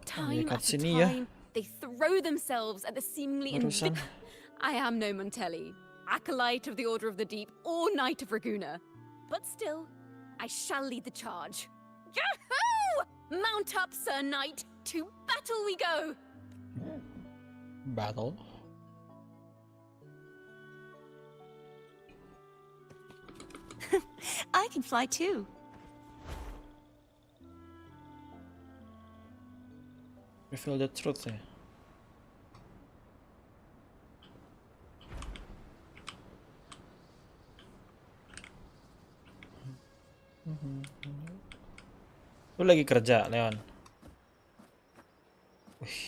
Time after time, they throw themselves at the seemingly I am no Montelli, acolyte of the Order of the Deep, or Knight of Raguna. But still, I shall lead the charge. Yahoo! Mount up, Sir Knight! To battle we go! Battle? I can fly too. Reveal the truth, ya. Lu lagi kerja, Leon? Wih.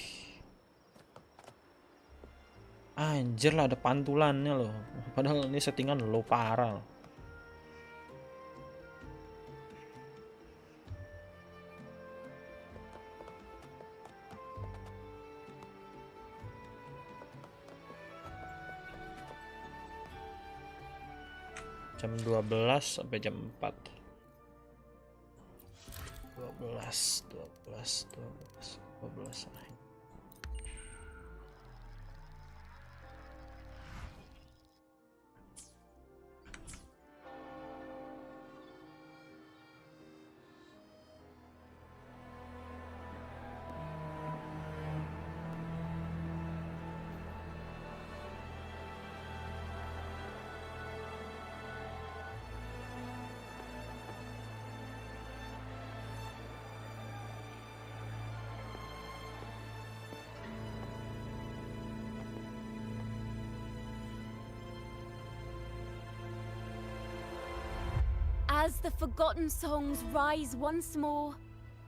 Anjir lah, ada pantulannya loh. Padahal ini settingan low parah loh. Jam 12 sampai jam 4. 12. As the forgotten songs rise once more,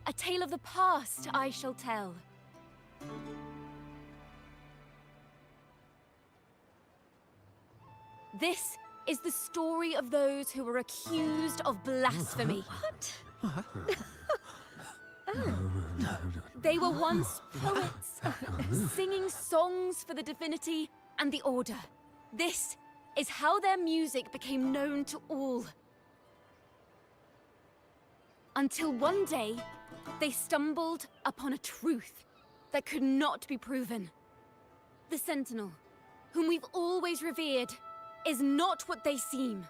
a tale of the past I shall tell. This is the story of those who were accused of blasphemy. What? They were once poets, singing songs for the divinity and the order. This is how their music became known to all. Until one day, they stumbled upon a truth that could not be proven. The Sentinel, whom we've always revered, is not what they seem.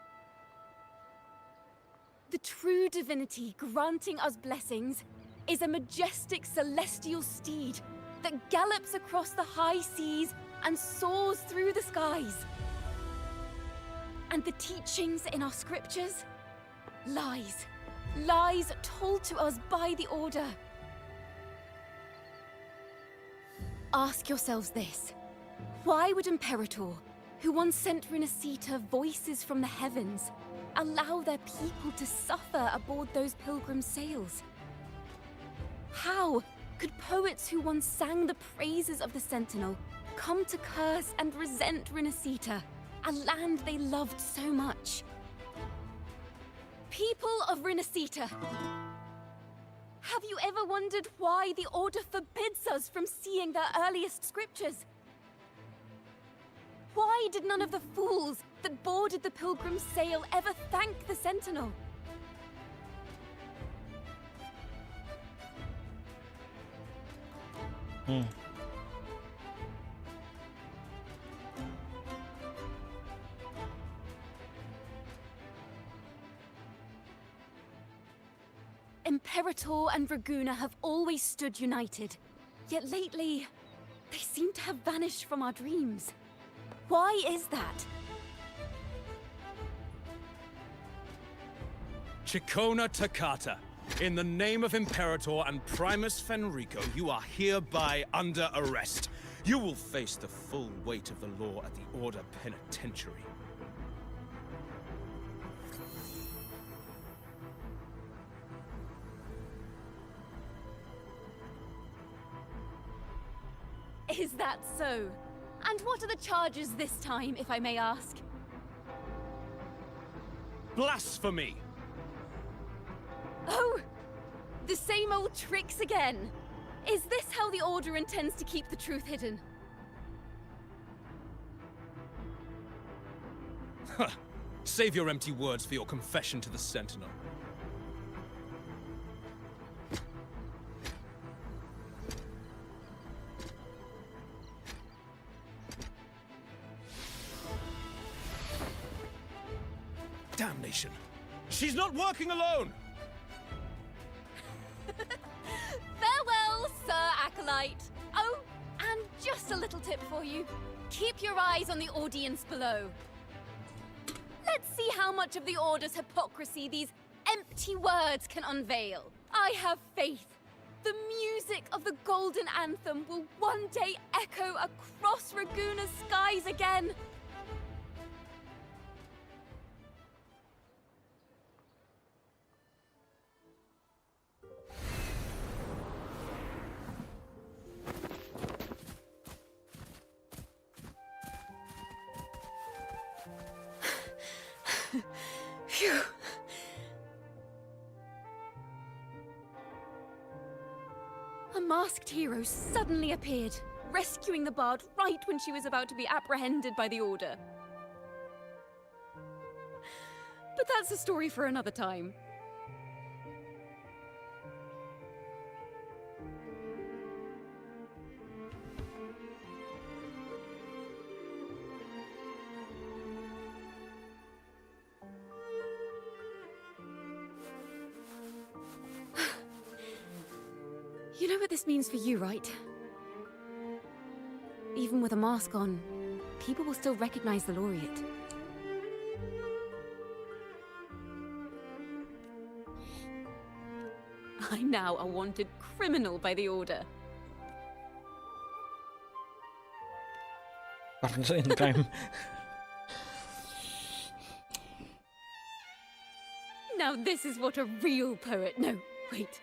The true divinity granting us blessings is a majestic celestial steed that gallops across the high seas and soars through the skies. And the teachings in our scriptures? Lies. Lies told to us by the Order. Ask yourselves this. Why would Imperator, who once sent Renacita voices from the heavens, allow their people to suffer aboard those pilgrim sails? How could poets who once sang the praises of the Sentinel come to curse and resent Renacita, a land they loved so much? People of Renacita, have you ever wondered why the Order forbids us from seeing their earliest scriptures? Why did none of the fools that boarded the Pilgrim's sail ever thank the Sentinel? Imperator and Raguna have always stood united, yet lately, they seem to have vanished from our dreams. Why is that? Chicona Takata, in the name of Imperator and Primus Fenrico, you are hereby under arrest. You will face the full weight of the law at the Order Penitentiary. Is that so? And what are the charges this time, if I may ask? Blasphemy! Oh! The same old tricks again! Is this how the Order intends to keep the truth hidden? Save your empty words for your confession to the Sentinel. Damnation! She's not working alone! Farewell, Sir Acolyte! Oh, and just a little tip for you. Keep your eyes on the audience below. Let's see how much of the Order's hypocrisy these empty words can unveil. I have faith. The music of the Golden Anthem will one day echo across Raguna's skies again. Phew. A masked hero suddenly appeared, rescuing the bard right when she was about to be apprehended by the Order. But that's a story for another time. You know what this means for you, right? Even with a mask on, people will still recognize the laureate. I'm now a wanted criminal by the Order. Partner in crime. Now this is what a real poet, no, wait,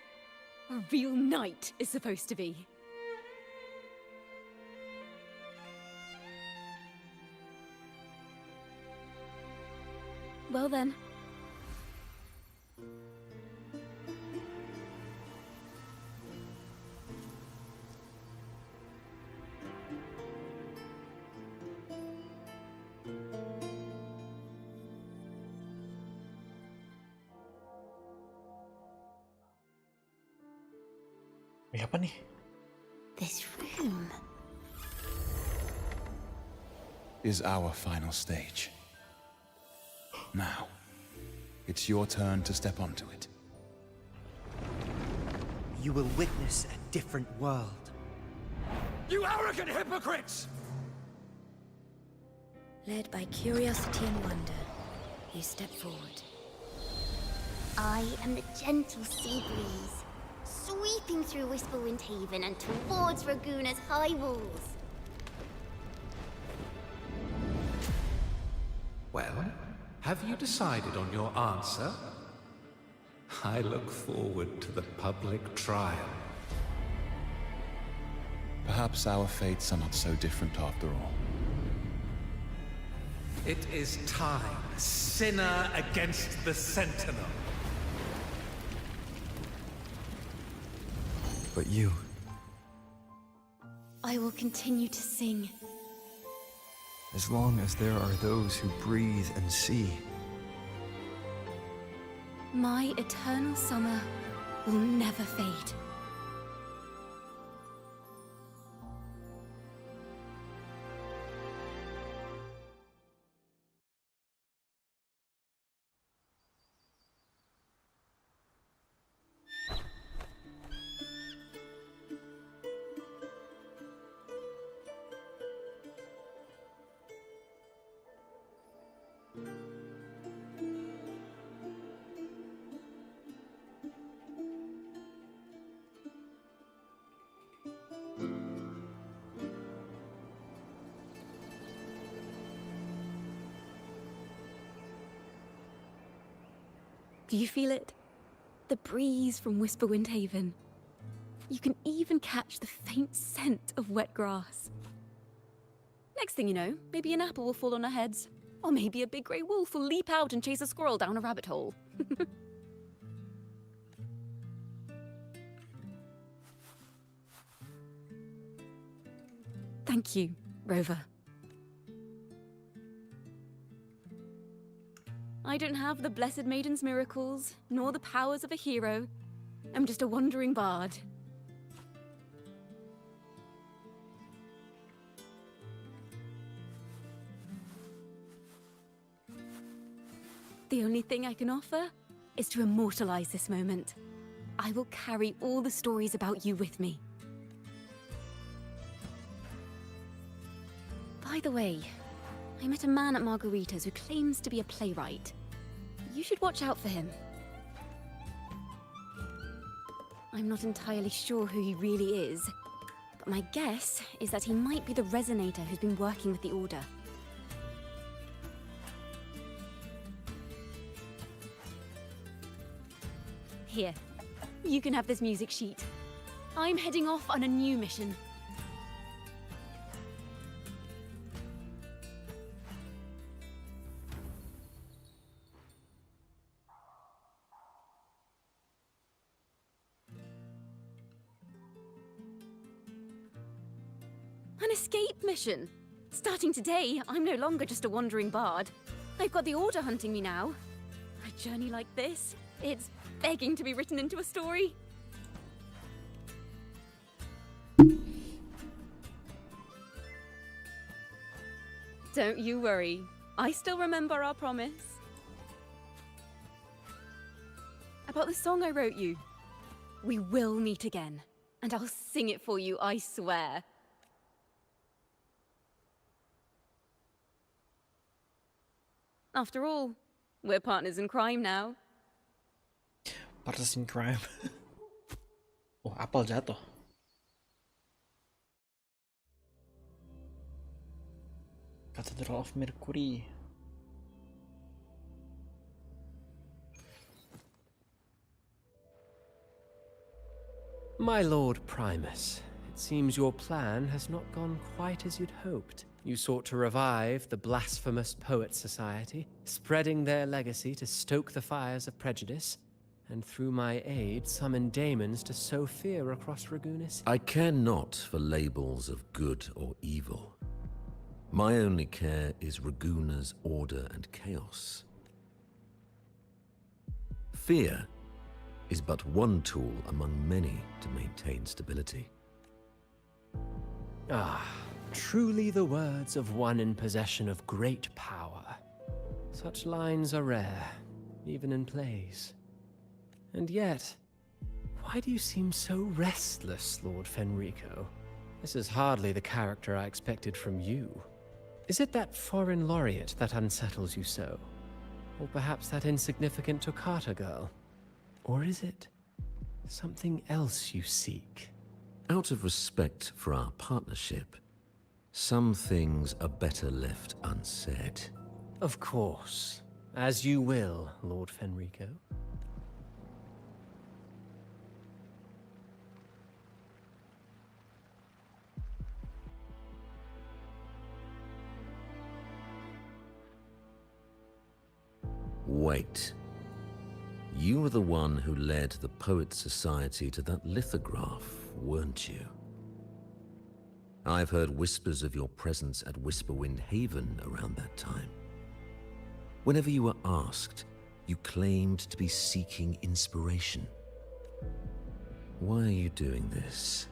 a real knight is supposed to be. Well then. Apa nih? This room is our final stage. Now, it's your turn to step onto it. You will witness a different world. You arrogant hypocrites! Led by curiosity and wonder, you step forward. I am the gentle sea breeze, sweeping through Whisperwind Haven and towards Raguna's high walls. Well, have you decided on your answer? I look forward to the public trial. Perhaps our fates are not so different after all. It is time, sinner against the Sentinel. But you... I will continue to sing. As long as there are those who breathe and see. My eternal summer will never fade. Do you feel it? The breeze from Whisperwind Haven. You can even catch the faint scent of wet grass. Next thing you know, maybe an apple will fall on our heads. Or maybe a big grey wolf will leap out and chase a squirrel down a rabbit hole. Thank you, Rover. I don't have the Blessed Maiden's miracles, nor the powers of a hero. I'm just a wandering bard. The only thing I can offer is to immortalize this moment. I will carry all the stories about you with me. By the way, I met a man at Margarita's who claims to be a playwright. You should watch out for him. I'm not entirely sure who he really is, but my guess is that he might be the resonator who's been working with the Order. Here, you can have this music sheet. I'm heading off on a new mission. An escape mission! Starting today, I'm no longer just a wandering bard. I've got the Order hunting me now. A journey like this, it's begging to be written into a story. Don't you worry. I still remember our promise. About the song I wrote you. We will meet again, and I'll sing it for you, I swear. After all, we're partners in crime now. Partners in crime. Oh, apel jatuh. Cathedral of Mercury. My Lord Primus, it seems your plan has not gone quite as you'd hoped. You sought to revive the Blasphemous Poets Society, spreading their legacy to stoke the fires of prejudice, and through my aid summon daemons to sow fear across Ragunis. I care not for labels of good or evil. My only care is Raguna's order and chaos. Fear is but one tool among many to maintain stability. Ah, truly the words of one in possession of great power. Such lines are rare, even in plays. And yet, why do you seem so restless, Lord Fenrico? This is hardly the character I expected from you. Is it that foreign laureate that unsettles you so? Or perhaps that insignificant Toccata girl? Or is it something else you seek? Out of respect for our partnership, some things are better left unsaid. Of course. As you will, Lord Fenrico. Wait. You were the one who led the Poets Society to that lithograph, weren't you? I've heard whispers of your presence at Whisperwind Haven around that time. Whenever you were asked, you claimed to be seeking inspiration. Why are you doing this?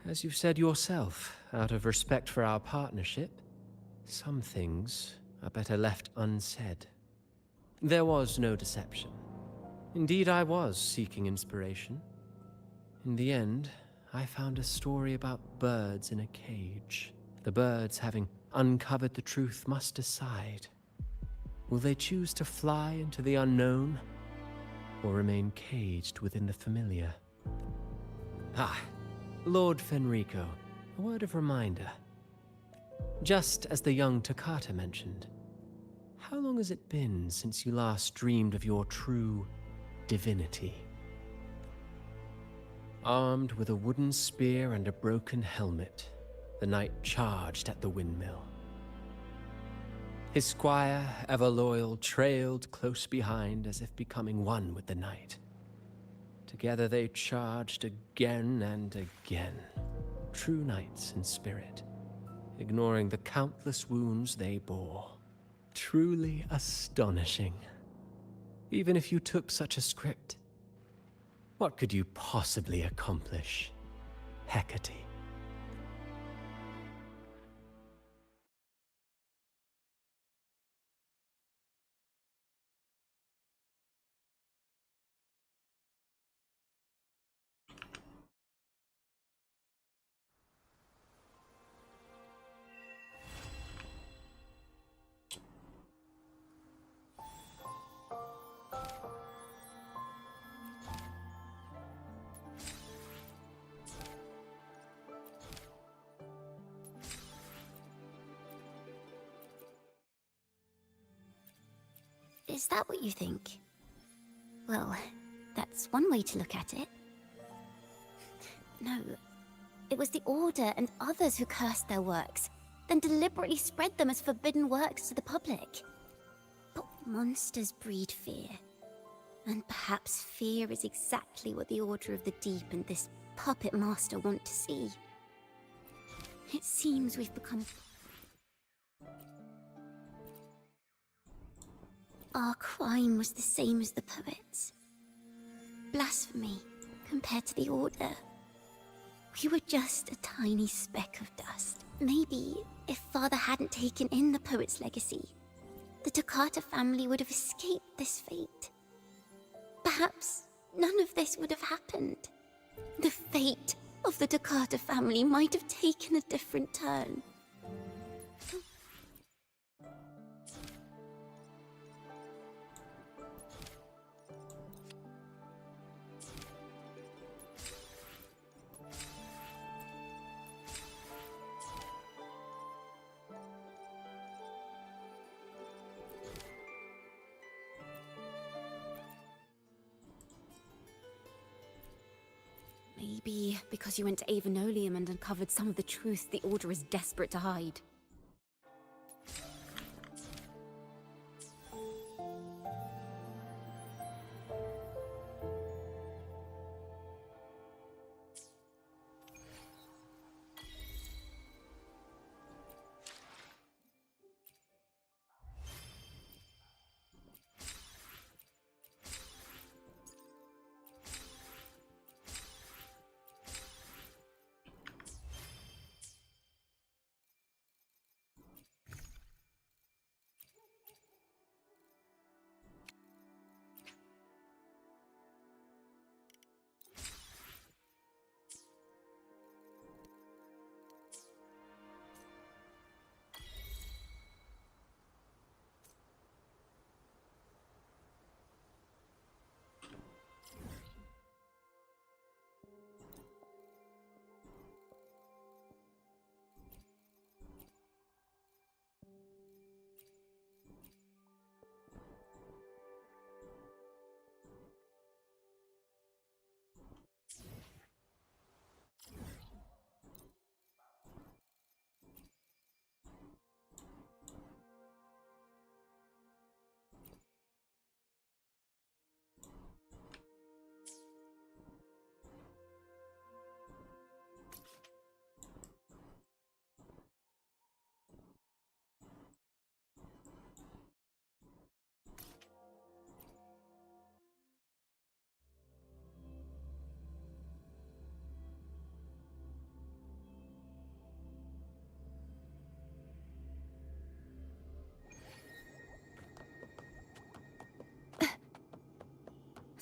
As you've said yourself, out of respect for our partnership, some things are better left unsaid. There was no deception. Indeed, I was seeking inspiration. In the end, I found a story about birds in a cage. The birds, having uncovered the truth, must decide. Will they choose to fly into the unknown, or remain caged within the familiar? Ah, Lord Fenrico, a word of reminder. Just as the young Toccata mentioned, how long has it been since you last dreamed of your true divinity? Armed with a wooden spear and a broken helmet, the knight charged at the windmill. His squire, ever loyal, trailed close behind as if becoming one with the knight. Together they charged again and again. true knights in spirit, ignoring the countless wounds they bore. Truly astonishing. Even if you took such a script, what could you possibly accomplish, Hecate? Is that what you think? Well, that's one way to look at it. No, it was the Order and others who cursed their works, then deliberately spread them as forbidden works to the public. But monsters breed fear. And perhaps fear is exactly what the Order of the Deep and this puppet master want to see. It seems we've become... Our crime was the same as the poets. Blasphemy compared to the Order. We were just a tiny speck of dust. Maybe if Father hadn't taken in the poet's legacy, the Toccata family would have escaped this fate. Perhaps none of this would have happened. The fate of the Toccata family might have taken a different turn. Maybe because you went to Avenolium and uncovered some of the truth the Order is desperate to hide.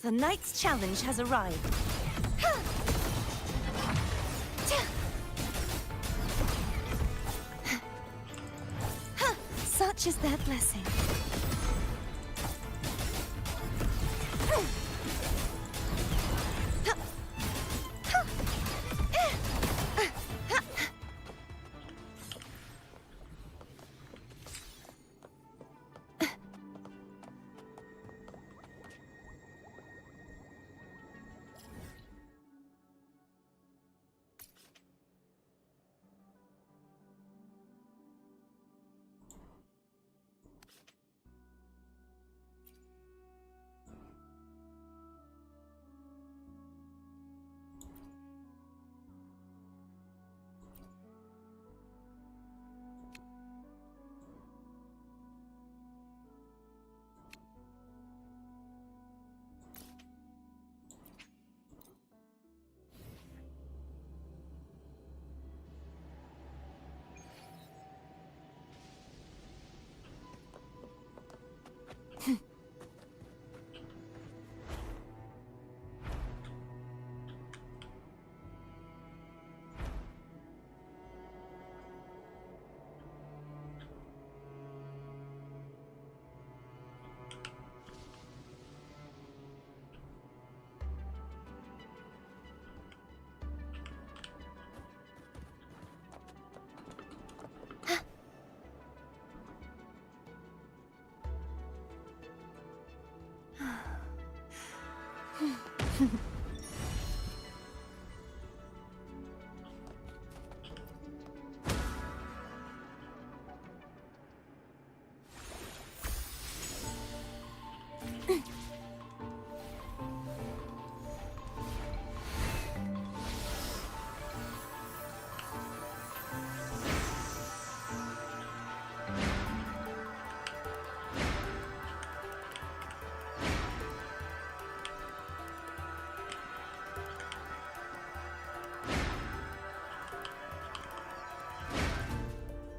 The Knight's challenge has arrived. Such is their blessing.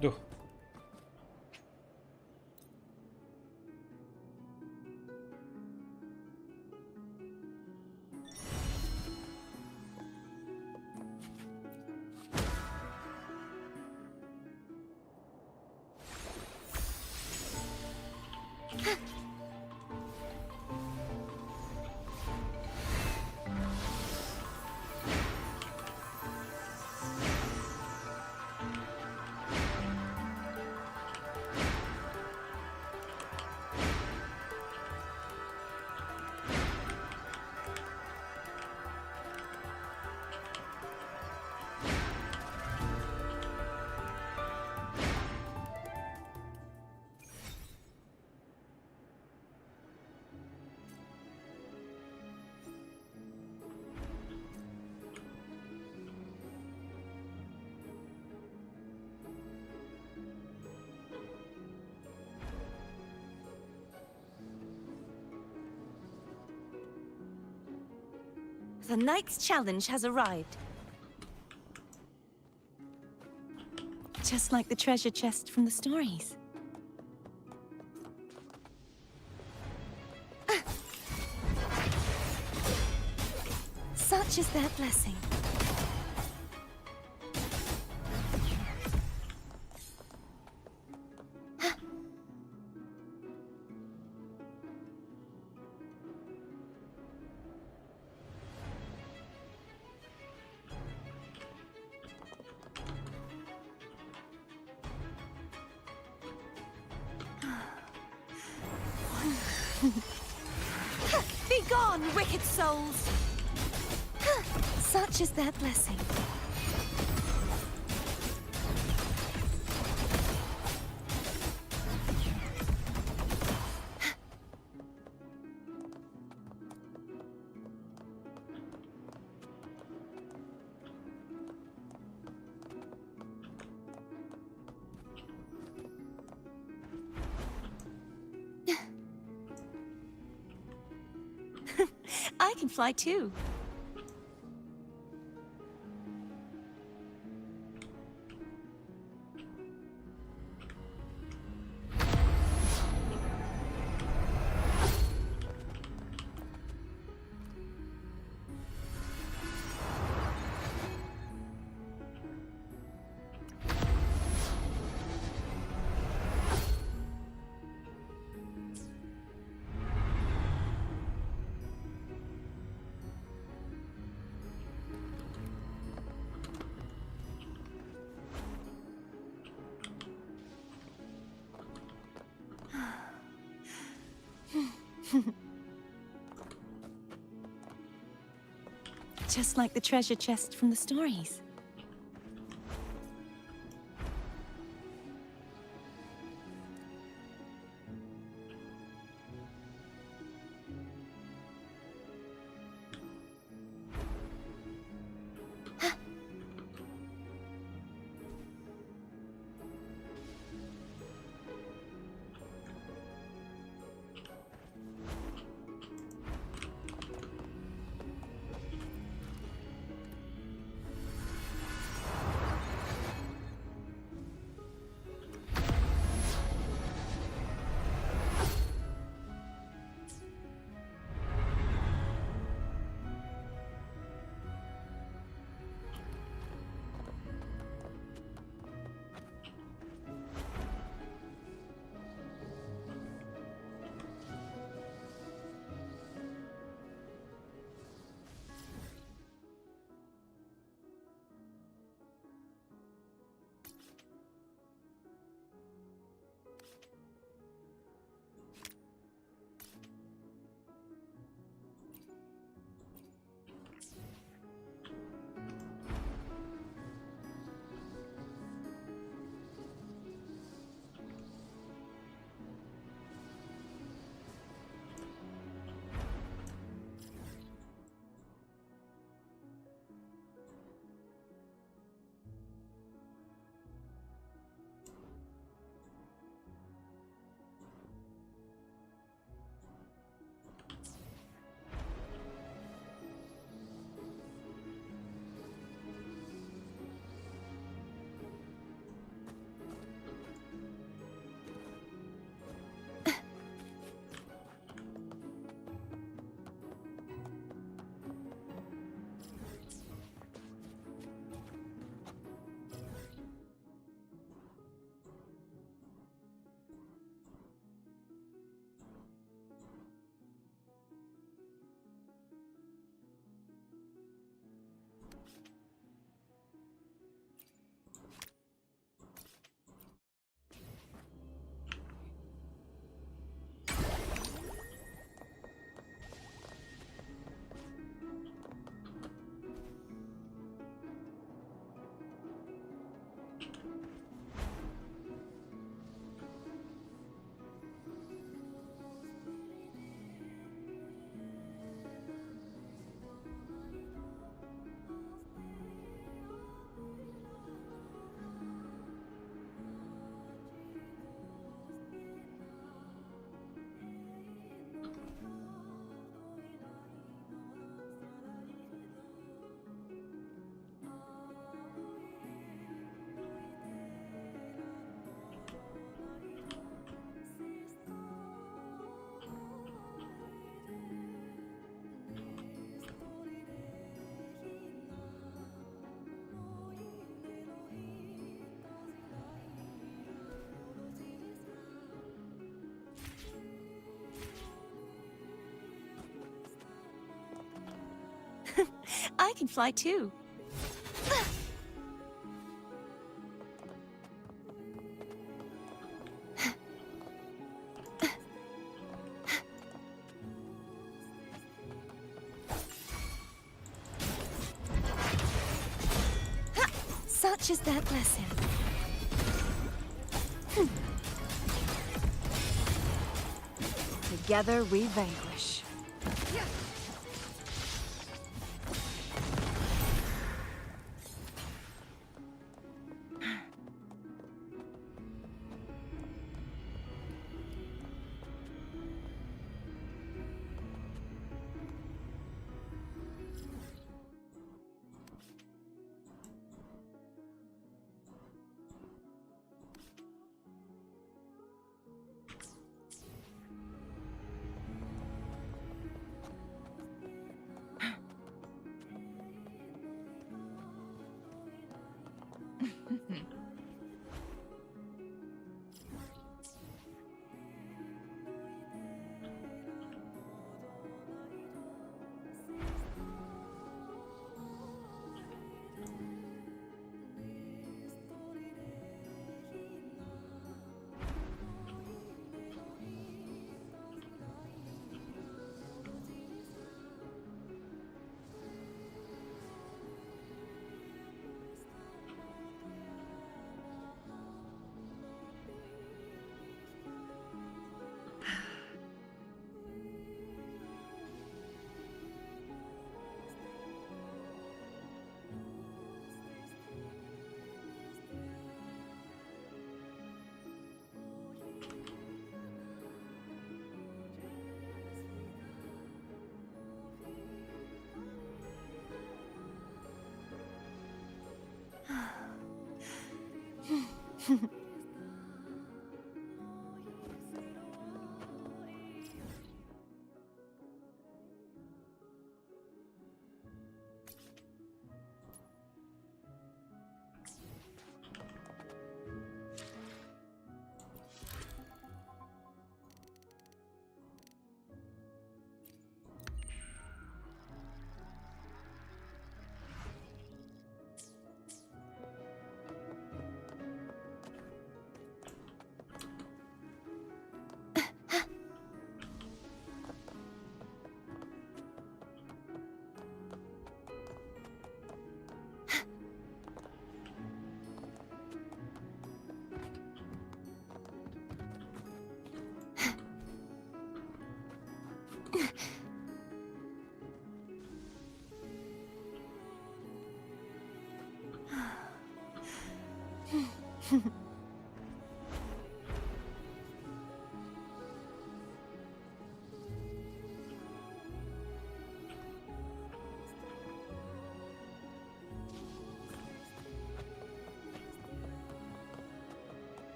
Duh. The night's challenge has arrived. Just like the treasure chest from the stories. Such is their blessing. Be gone, wicked souls! Such is their blessing. I can fly too. Just like the treasure chest from the stories. I can fly too. Such is that lesson. Together we vanquish.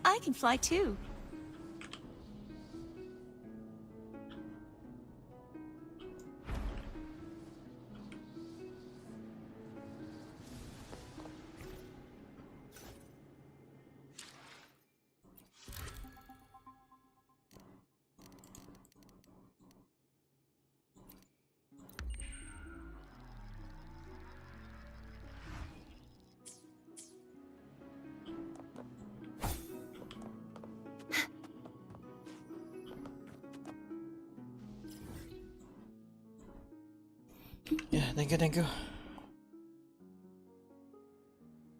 I can fly too. Yeah, thank you.